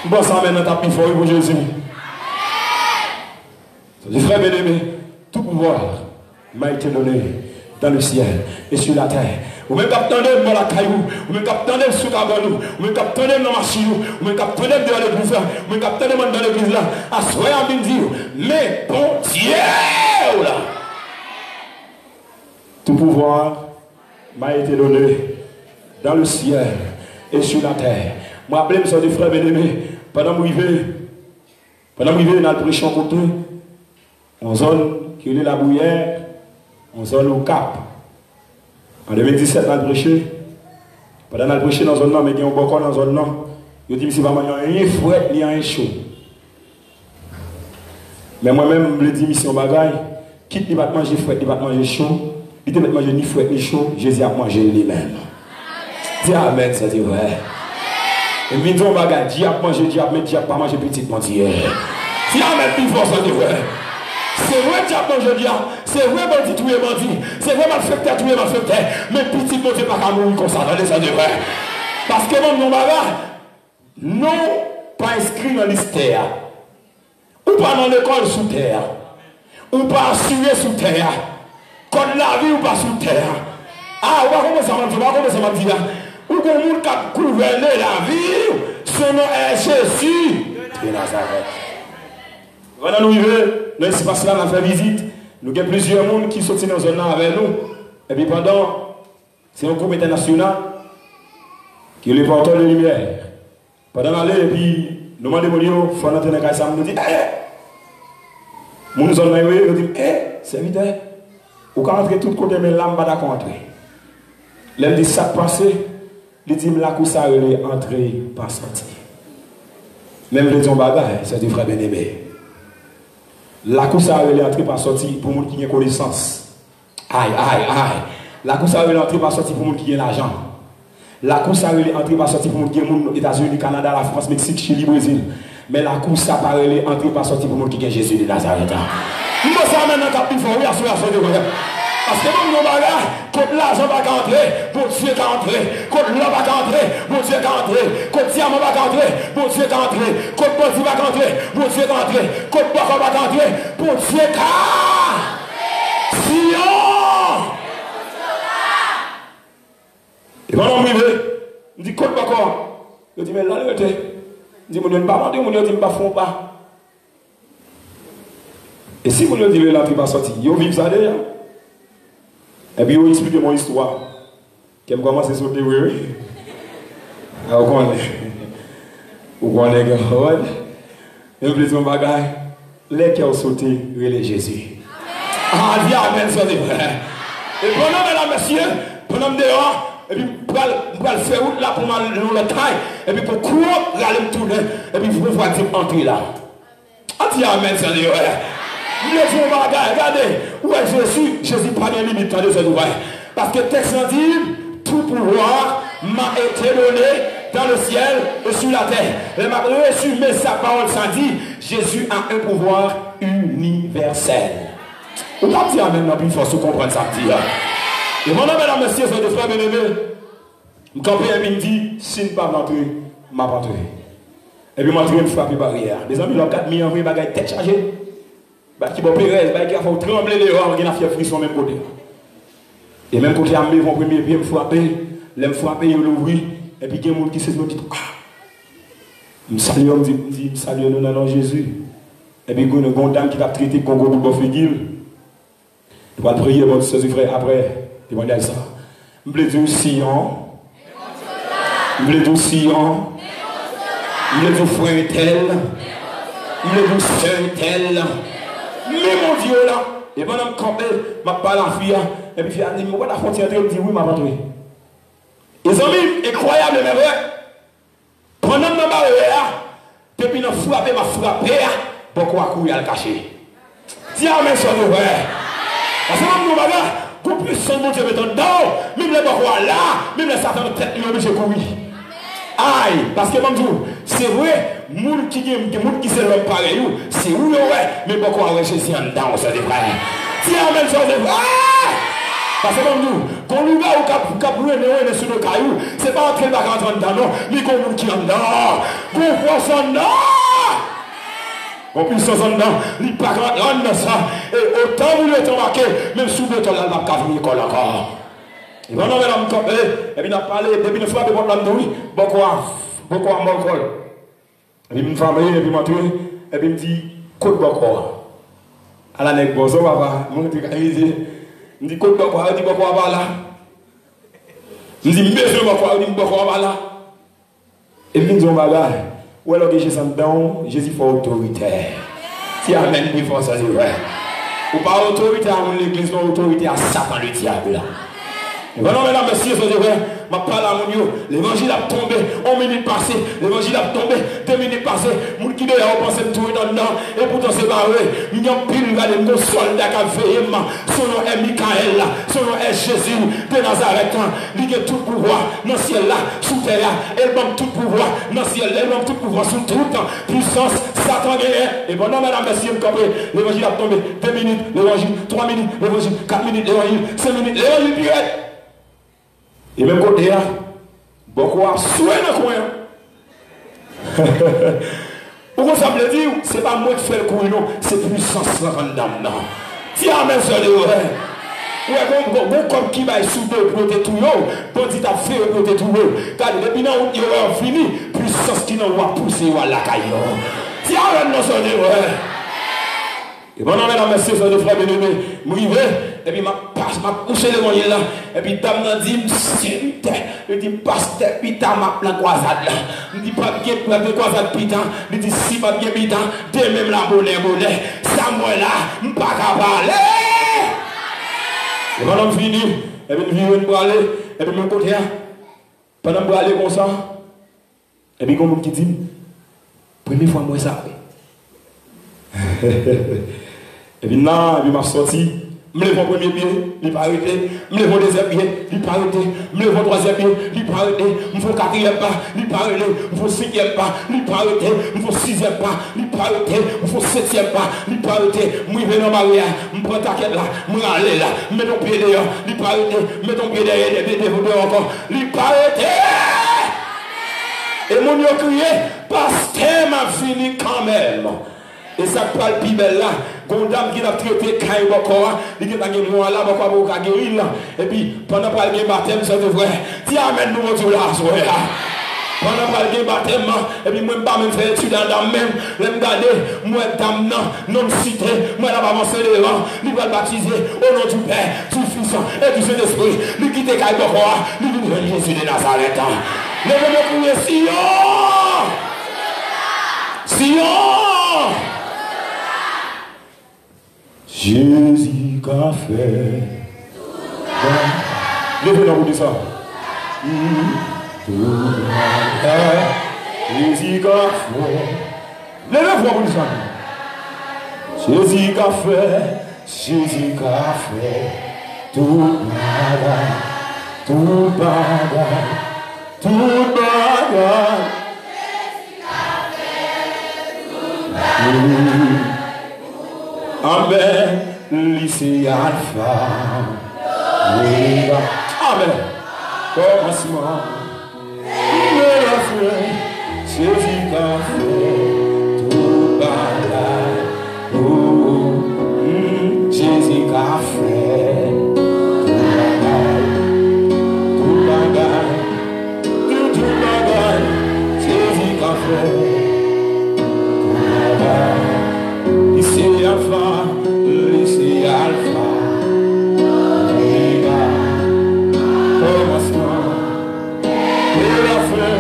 Speaker 4: Bon, ça maintenant, t'as plus fort pour Jésus. Les frères bien-aimés, tout pouvoir m'a été donné dans le ciel et sur la terre. Ou même capitaine dans la caillou, ou même capitaine sous Cabanou, ou même capitaine dans ma chiyou, ou même capitaine dans l'église là, ou même capitaine dans l'église là, à soyez en bien dire, mais bon Dieu là. Tout pouvoir m'a été donné dans le ciel et sur la terre. Moi, appelez mes des frères bien-aimés, pendant que je vivais dans le prêchant côté, en zone qui est la Bouillère, en zone au Cap. En 2017, on a prêché. Pendant qu'on a prêché dans zone, mais il y a un bocon dans zone, je dis, c'est vraiment rien fouet, ni rien chaud. Mais moi-même, je me dis, mission bagaille, quitte, il va manger fouet, il va manger chaud, il ne va manger ni fouet, ni chaud, Jésus a mangé lui-même. Dis Amen, ça dit vrai. Et me disons, bagaille, diable manger, diable, mais diable pas manger petit, mon Dieu. Si Amen, plus fort, ça dit vrai. C'est vrai, diable manger, diable. C'est vrai, bandit, tout est bandit. C'est vrai, malfecteur, tout est malfecteur. Mais petit, mon Dieu, pas qu'à mourir comme ça, attendez, ça dit vrai. Parce que mon nom, bagaille, non, pas inscrit dans l'hystère. Ou pas dans l'école sous terre. Ou pas assuré sous terre. Comme la vie ou pas sous terre. Ah, on va commencer à me dire, ou qu'on monde qui a gouverné la vie, son nom est Jésus de Nazareth. Voilà, nous vivons, dans l'espace là, on a fait visite. Nous avons plusieurs monde qui sont dans la zone avec nous. Et puis pendant, c'est un groupe international qui est le porteur de lumière. Pendant l'aller, et puis nous demandons, il faut entrer dans le cas, nous dit, nous nous avons dit, serviteur, vous pouvez entrer tout côté, mais l'âme va d'accord entrer. L'homme dit, ça passé. Il dit, la cour ça est entrée, pas sortie. Même les gens bagaille, c'est du frère bien-aimé. La cour ça est entrée, pas sortie pour les gens qui ont connaissance. Aïe, aïe, aïe. La cour ça est entrée, pas sortie pour les gens qui ont l'argent. La cour ça est entrée, pas sortie pour les gens qui ont les États-Unis, Canada, la France, Mexique, Chili, Brésil. Mais la cour ça est entrée, pas sortie pour les gens qui ont Jésus de Nazareth. Nous sommes maintenant capés pour oui, à ce moment. Parce que nous avons quand l'argent va entrer, mon Dieu va entrer. Quand l'homme va entrer, mon Dieu va entrer. Quand le diamant va entrer, mon Dieu va entrer. Quand le bandit va entrer, mon Dieu va entrer. Quand le bacon va entrer, mon Dieu va Sion. Et pendant que je dis, quand le bacon, je dis, mais là, je dis, mon Dieu ne va pas, mon Dieu ne va pas faire pas. Et si mon Dieu dit, là, tu vas sortir, vous vivez ça déjà. Et puis, il explique mon histoire. Qui me commence à sauter, oui. Vous connaissez. Vous connaissez, et vous dites, mon bagage, les qui ont sauté, relais Jésus. Ah, dis Amen, ça c'est vrai. Et pendant, mesdames, messieurs, pendant dehors, et puis, pour le faire route là, pour le taille, et puis pour courir, aller me tourner, et puis pour pouvoir entrer là. Ah, dis Amen, ça c'est vrai. Regardez, où est Jésus? Jésus pas de limite de ce nouvel. Parce que le texte dit, tout pouvoir m'a été donné dans le ciel et sur la terre. Il m'a reçu, mais sa parole ça dit, Jésus a un pouvoir universel. On va dire maintenant plus fort pour comprendre ça. Et maintenant, mesdames, messieurs, c'est des frères bien-aimés. Je campé et me dit, si je ne pas rentrer, je ne vais pas rentrer. Et puis, je vais frapper barrière. Les amis, leur 4 millions, ils ont tête chargée. Qui va Pérez, qui a fait trembler dehors, qui a fait frisson même côté. Et même côté, ils vont premier pied me frapper, ils me frapper, ils l'ouvrent, et puis il y a des gens qui se disent, ah, je salue, je salue nous dans Jésus. Et puis il y a une dame qui a traité Congo pour le figuille. Je vais prier, mon frère, après, je vais dire ça. Je vais dire Sion, Il est doucillant. Il est tout frère tel. Il est tout sœur tel. Mais mon Dieu là. Et pendant que je m'a parlé à la fille. Et puis elle dit, la frontière, elle dit oui, ma patrouille. Ils ont mis incroyable, mais vrai. Pendant que je m'a parlé là, depuis que je m'a frappé, beaucoup à courir à le cacher. Tiens, mais ça nous vrai. Parce que nous, bagarre, pour plus son mon Dieu mettant dedans, même les beaucoup là, même les Satan de tête, ils ont obligé de courir. Aïe, parce que c'est vrai, les gens qui se lèvent pareil, c'est où ouais, mais beaucoup à réussir en dedans, ça c'est vrai. Tiens, même ça c'est vrai. Parce que quand nous gars ou cap brûler sur nos cailloux, c'est pas entrer dans le dedans, non, mais qu'on nous qui en dedans, qu'on force en dedans. On puissance en dedans, il pas grand dans ça. Et autant vous l'êtes marqué, même sous le temps, là, il n'a pas vu l'école encore. Et maintenant, on a parlé, et puis on a parlé, depuis une fois de votre langue, beaucoup à mon col. Et puis, une femme, et puis, et puis, il me dit, côte beaucoup. À la nègre, bonjour, papa. Il me dit, côte beaucoup, il dit, beaucoup à là. Il me dit, monsieur, beaucoup, il dit, beaucoup à là. Et puis, il me dit, on bagarre. Ou alors que Jésus dedans, Jésus faut autoritaire. Si amène une force, c'est vrai. Ou pas autorité à l'église, mais autorité à Satan, le diable. Voilà, mesdames, messieurs, c'est vrai. Ma parole à mon Dieu. L'évangile a tombé. 1 minute passée. L'évangile a tombé. 2 minutes passées. Moun qui doit penser de tout dans le nom. Et pourtant, c'est pas vrai. Il y a un pile de nos soldats qui ont veillé. Son nom est Michael. Son nom est Jésus de Nazareth. Il a tout pouvoir dans le ciel là, sous terre. Elle donne tout pouvoir dans le ciel. Elle donne tout pouvoir sous tout temps. Puissance, Satan gagné. Et bon, non, mesdames, messieurs, l'évangile a tombé. 2 minutes, l'évangile. 3 minutes, l'évangile. 4 minutes, l'évangile. 5 minutes, l'évangile direct. Et même côté là, beaucoup à souhait dans le coin. Pourquoi ça me dit, c'est pas moi qui fais le coup, non, c'est puissance là en dedans. Tiens, mais ça de vrai. Ouais, bon, comme qui va souder pour te tout, bon, dit à faire pour te tout. Car depuis là, il y aura fini, puissance qui n'en va pousser à la caille. Tiens, mais ça de vrai. Et bon, mesdames, messieurs, frères de frères bien-aimés, et puis ma couché l'évangile là, et puis dame m'a dit, je dis, pasteur, putain, ma plein croisade là. Je dis, pas bien, plein de croisade, putain. Je dis, si pas bien, putain, de même la monnaie, ça moi là, je ne pas qu'à parler. Et pendant que je finis, et puis je viens pour aller, et puis mon côté, pendant que je aller comme ça, et puis comme qui dit, première fois, moi ça. Et puis là, il m'a sorti, je me lève au premier pied, il n'est pas arrêté, je me lève au deuxième pied, il n'est pas arrêté, je me lève au troisième pied, il n'est pas arrêté, je me fais au quatrième pas, il n'est pas arrêté, je me fais au cinquième pas, il n'est pas arrêté, je me fais au sixième pas, il n'est pas arrêté, je me fais au septième pas, il n'est pas arrêté, je vais dans ma barrière, je prends ta quête là, je vais aller là, je mets ton pied dehors, il n'est pas arrêté, je mets ton pied derrière, dehors encore, il n'est pas arrêté. Et mon Dieu crié, pasteur m'a fini quand même. Et ça parle plus belle là. Gondam qui a traité Kaï Bokora, il a gagné moi là, Bokora pour guérir là. Et puis, pendant que le baptême, ça devrait. Tiens, amène nous mon Dieu là, pendant que le baptême, et puis moi, je ne vais pas me faire étude dans la même. Je vais regarder, moi, dame, non cité, moi, là, avancer devant, il va baptiser au nom du Père, du Fils et du Saint-Esprit. Il quitte Kaï Bokora, il vient Jésus de Nazareth. Levez-moi pour Sion! Sion! Jésus qu'a fait. Levez-nous pour dire ça. Jésus qu'a fait. Levez-vous pour dire ça. Jésus qu'a fait. Jésus qu'a fait. Tout bagage. Tout bagage. Tout bagage. Amen. Lycée Alpha. Amen. Commencement. Jésus a fait tout bagage. Jésus a fait tout bagage. Tout bagage. Jésus a fait. Lycée Alpha, lycée Alpha, Omega, commencement, et la fin.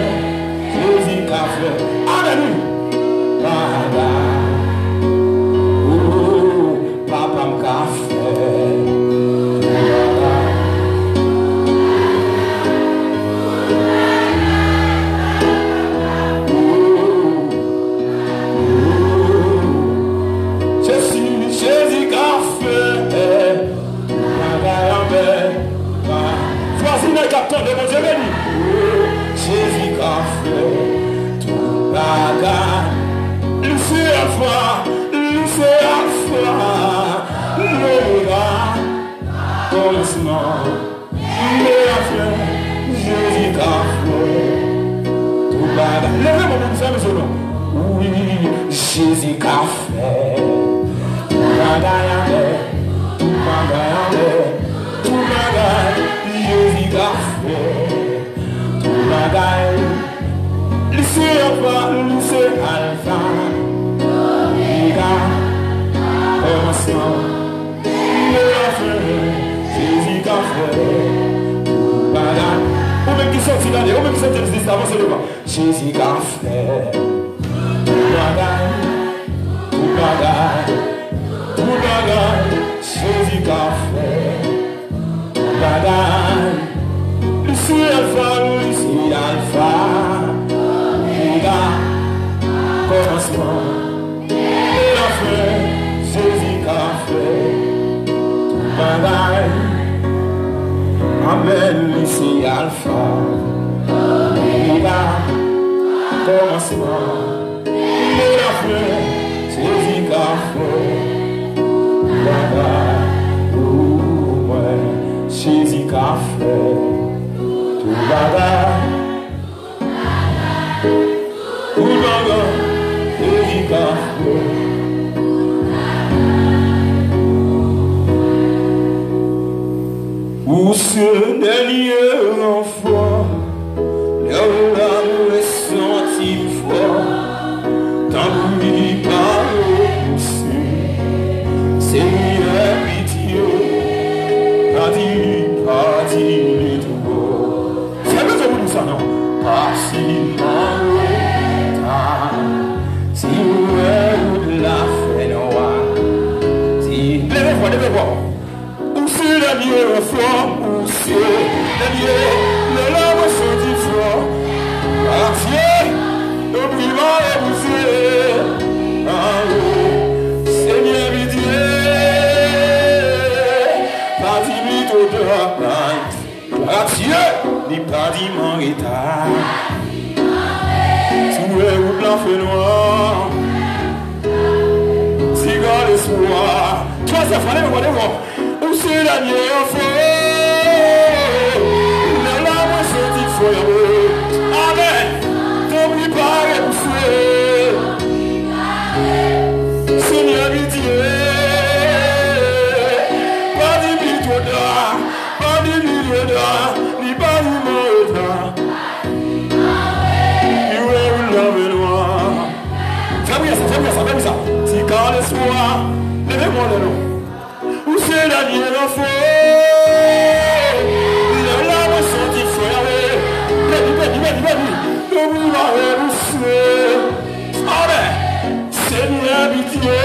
Speaker 4: le bon Dieu béni. Jésus qui a fait tout bagage. Lycée Alpha, lycée Alpha, l'Omega, commencement, mais enfin, Jésus qui a fait tout bagage. Levez-moi mon frère, monsieur, non? Oui, Jésus qui a fait tout bagage, tout bagage, tout bagage, Jésus qui a fait tout bagage. Lycée Alpha, lycée Alpha, Omega, commencement, mais enfin, Jésus qui a fait tout bagage. Ou même qui sortit l'année, ou même qui sortit le avancez le pas. Jésus qui a fait tout bagage, tout bagage, tout bagage. Jésus qui a fait tout bagage. Lycée Alpha, lycée Alpha, commencement, et la fin, Jésus qui a fait tout bagage. Amen, ici Alpha, Omega, commencement, et la fin, Jésus qui a fait tout bagage. Oh, ouais, Jésus qui a fait tout bagage. Tout bagage. Où ce dernier enfant, l'amour est senti fort, tant qu'il parle poussé, Seigneur pitié, pas dit tout beau. C'est bien de vous ça, non? Pas si mal. Si vous êtes la fête noire, si levez-moi, où c'est la mienne fort, où c'est la mienne, le lame sorti fort, entier, n'oublie pas et vous Seigneur pitié, pas dit au dehors, entier, ni pas dit mon état. Ou blanc feu noir, cigare l'espoir. Troisième fois, allez-moi, où c'est la mienne enfant, la lame sortie de feu. Amen, t'oublie pas et pousser. Seigneur pitié, pas d'imite au dehors, pas d'imite au dehors, ni pas d'imite au dehors. Fais-moi ça. Si quand le soir, levez-moi le nom. Où c'est la mienne enfant? Le lame sorti fouillé. Béni. N'oublie pas de pousser. Amen. Seigneur pitié.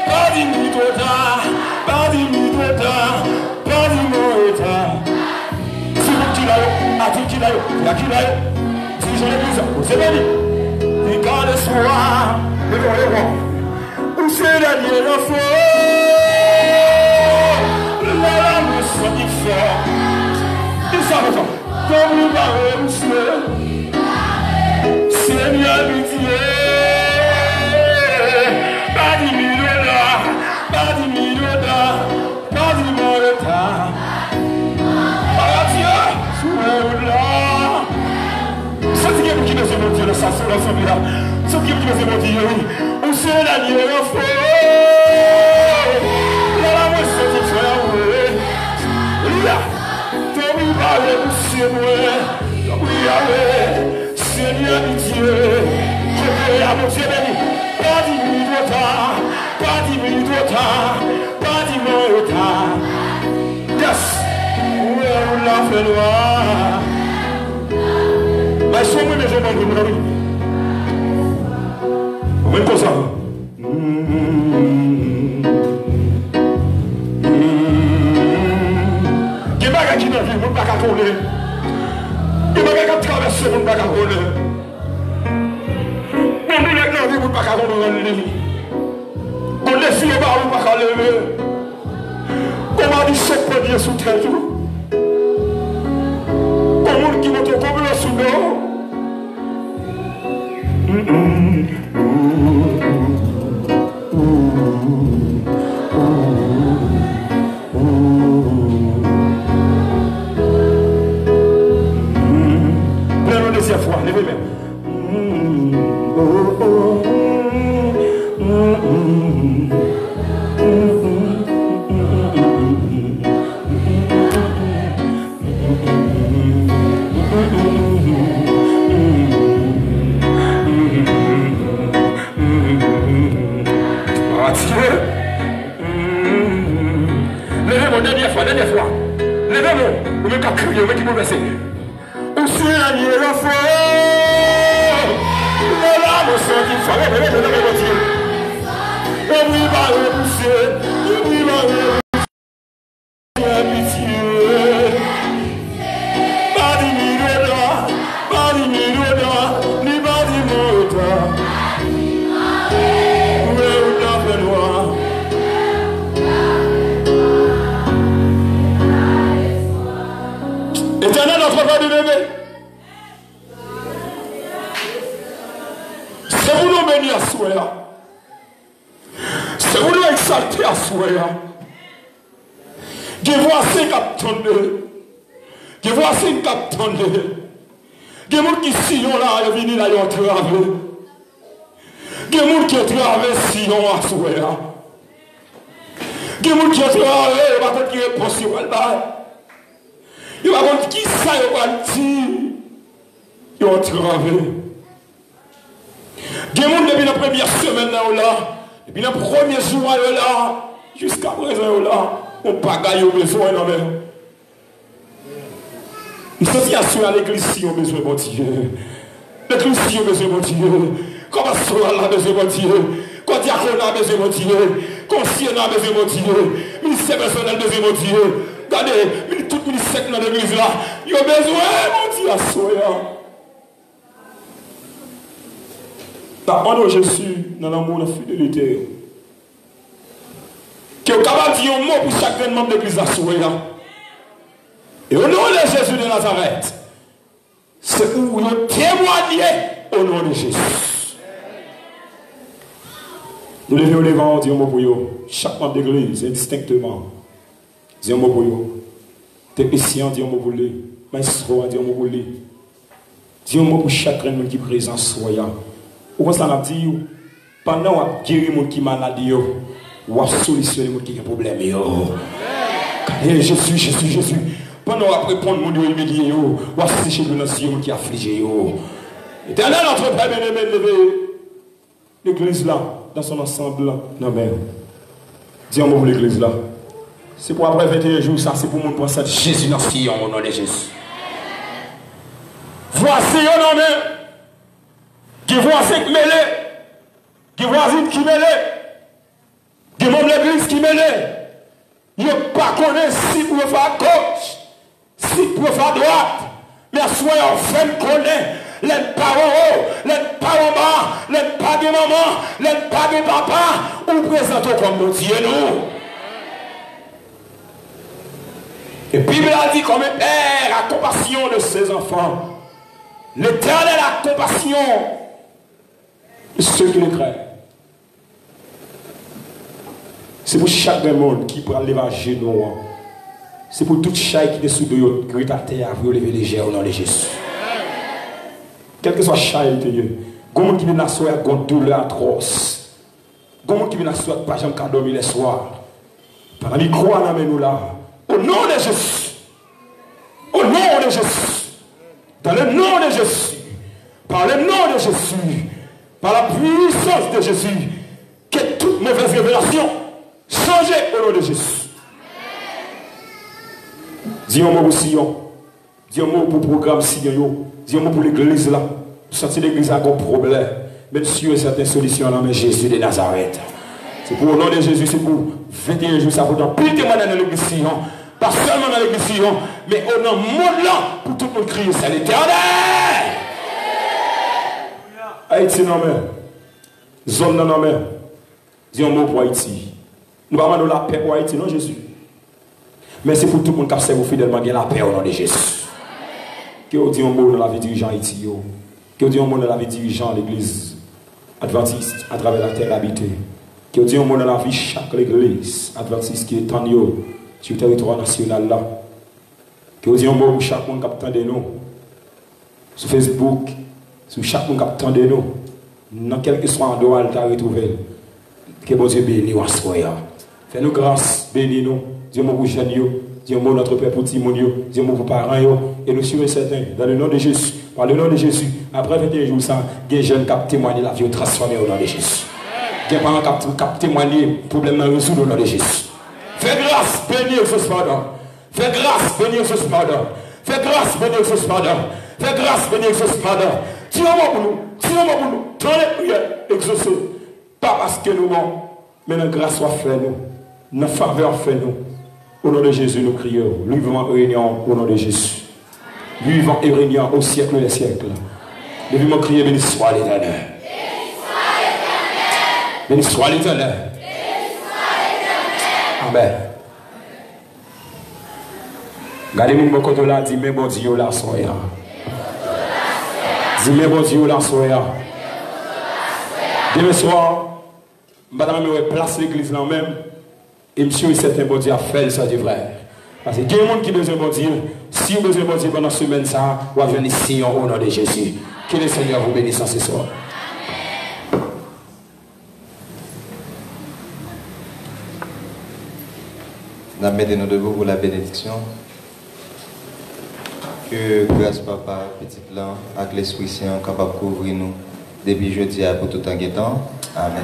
Speaker 4: Pas d'imite au tard. Pas d'imite au tard. Pas d'imite au tard. Si vous qui l'avez, à tout qui l'avez, il y a qui l'avez. Si j'en ai plus ça, c'est béni. Quand le soir, où c'est la mienne enfant, la lame sortit fort. Dis ça, comme nous parlons, monsieur, Seigneur pitié, pas diminuer là, pas diminuer là, pas diminuer là. Ah Dieu, sous là. C'est qui me fait mon Dieu, le sasson, la famille là. C'est qui me fait mon Dieu, où c'est la mienne enfant. La lame sortit fort, là. Tommy va le pousser, moi. Oui, allez, Seigneur Dieu. Je prie à mon Dieu béni. Pas 10 minutes de retard, pas 10 minutes de retard, pas 10 minutes de retard. Yes, où est la fait noire? Mais je suis moi, mais je m'en vais, mon ami. Vous voyez comme ça? Il y a des gens qui ne vivent pas qu'à connaître. Il y a des gens qui traversent le monde pas qu'à connaître. On ne vit pas qu'à connaître. On ne vit pas qu'à lever. On m'a dit chaque premier sous 13 jours. monde qui monte comme le sous l'eau. Prenons deuxième fois, levez-moi. Levez-moi, dernière fois. Levez-moi, vous me criez, vous me dites verser. Où c'est la foi? Les larmes sont qui font, et oui, va repousser, et oui, va repousser, pitié. Badi miroda, ni badi mota. Éternel, notre Père bien-aimé, c'est vous nous bénir à souhait. C'est vous nous exalter à souhait. Je vois ces qu'attendent. Je vois ces qu'attendent. Des gens qui sillonnent là, ils viennent là, ils ont travaillé. Des gens qui ont travaillé sillon à souhait. Des gens qui ont travaillé, ils vont pas qui répondent sur le bail. Il va voir qui ça va dire. Ils ont travaillé. Des gens depuis la première semaine là, depuis le premier jour là, jusqu'à présent là, on n'a pas gagné besoin non mais. Nous sommes assurés à l'église si on a besoin de Dieu. L'église si on a besoin de Dieu. Comme pastoral a besoin de Dieu. Comme diacre a besoin de Dieu. Comme conseiller a besoin de Dieu. Ministère personnel a besoin de Dieu. Regardez, tout le ministère dans l'église là, il a besoin de Dieu à soi. Dans le nom de Jésus, dans l'amour, la fidélité. Que vous capable de dire un mot pour chaque membre de l'église à soi. Et au nom de Jésus de Nazareth, c'est pour nous témoigner au nom de Jésus. Nous levons les vents, disons un mot pour vous. Chaque membre de l'église, indistinctement. Dis un mot pour vous. Technicien, dis un mot pour lui. Maestro, dis un mot pour lui. Dis un mot pour chacun de nous qui est présent, soyant. Ou comme ça, on a dit, pendant qu'on a guéri les gens qui sont malades, on a solutionné les gens qui ont des problèmes. Jésus. Pendant qu'on a répondre aux gens qui sont humiliés, on a séché les gens qui sont affligés. Éternel, notre Père bien-aimé, l'église là, dans son ensemble là. Non, mais, dis un mot pour l'église là. C'est pour après 21 jours, ça, c'est pour mon pensée de Jésus dans Sion, au nom de Jésus. Voici un homme qui voit ce qui mêlé, qui voisine qui mêlé, qui membre de l'église qui mêlé. Il ne pas connaît si pour faire à gauche, si pour faire à droite, mais soyons fait connaître les parents, les parents bas, les pas de maman, les pas de papa, ou présentons comme nous Dieu nous. Et la Bible a dit comme un père a compassion de ses enfants. L'Éternel a compassion de ceux qui le craignent. C'est pour chaque monde qui prend l'évangile. C'est pour toute chaque qui est sous de l'autre, qui est à terre, vous lever léger au nom de Jésus. Quel que soit chaque qui est, il y a des gens qui viennent à soir avec une douleur atroce. Il y a des gens qui viennent à soir par exemple quand dormir les soirs. Pendant qu'ils croient dans nous là. Au nom de Jésus. Au nom de Jésus. Dans le nom de Jésus. Par le nom de Jésus. Par la puissance de Jésus. Que toute mauvaise révélation change au nom de Jésus. Dis un mot pour Sion. Dis un mot pour le programme Sion. Dis un mot pour l'église là. Sortir l'église a un problème. Mais sur certaines solutions dans Jésus de Nazareth. C'est pour le nom de Jésus, c'est pour 21 jours, ça pour dans plus de témoignages dans l'église Sion. Pas seulement dans l'église Sion, mais au nom du monde là, pour tout le monde crier, c'est l'Éternel. Haïti non mais, zone non mais, dis un mot pour Haïti. Nous avons la paix pour Haïti, non Jésus. Mais c'est pour tout le monde qui a servi fidèlement la paix au nom de Jésus. Que vous dites un mot dans la vie dirigeant Haïti. Que vous dites un mot dans la vie dirigeant l'église adventiste à travers la terre habitée. Que vous dites un mot dans la vie chaque église adventiste qui est en yo sur le territoire national là. Que vous dites un mot pour chaque monde qui attend nous. Sur Facebook, sur chaque monde qui attend nous. Dans quel que soit endroit où tu as retrouvé. Que bon Dieu bénisse nous à soi. Fais-nous grâce, bénis-nous. Dis-moi pour jeunes, dis-moi notre Père pour Timonio, dis-moi pour parents, et nous sommes certains, dans le nom de Jésus, par le nom de Jésus, après 21 jours, ça, il y a des jeunes qui ont témoigné la vie transformée au nom de Jésus. Il y a des parents qui ont témoigné le problème résoudre au nom de Jésus. Fais grâce, bénis ce pardon. Fais grâce, bénis ce pardon. Fais grâce, bénis ce pardon. Fais grâce, bénis ce pardon. Tiens-moi pour nous, tiens-moi pour nous. Dans les prières, exaucez. Pas parce que nous sommes, mais la grâce soit faite nous. Notre faveur fait nous. Au nom de Jésus, nous crions. Lui vivant et régnant au nom de Jésus. Lui vivant et régnant au siècle des siècles. Nous vivons crier, béni soit l'Éternel. Béni soit l'Éternel. Amen. Gardez-moi mon côté là, dis-moi bon Dieu là, soya. Dis-moi bon Dieu là, soya. Demain soir, madame, je place l'église là même. Et monsieur, c'est un bon Dieu à faire ça du frère. Parce qu'il y a des gens qui ont besoin de bon Dieu. Si vous avez besoin de bon Dieu pendant la semaine, ça, vous allez venir ici au nom de Jésus. Que le Seigneur vous bénisse ce soir.
Speaker 1: Nous mettons debout pour la bénédiction. Que grâce Papa, petit plan, avec l'Esprit Saint, capable de couvrir nous depuis jeudi pour tout en guettant. Amen.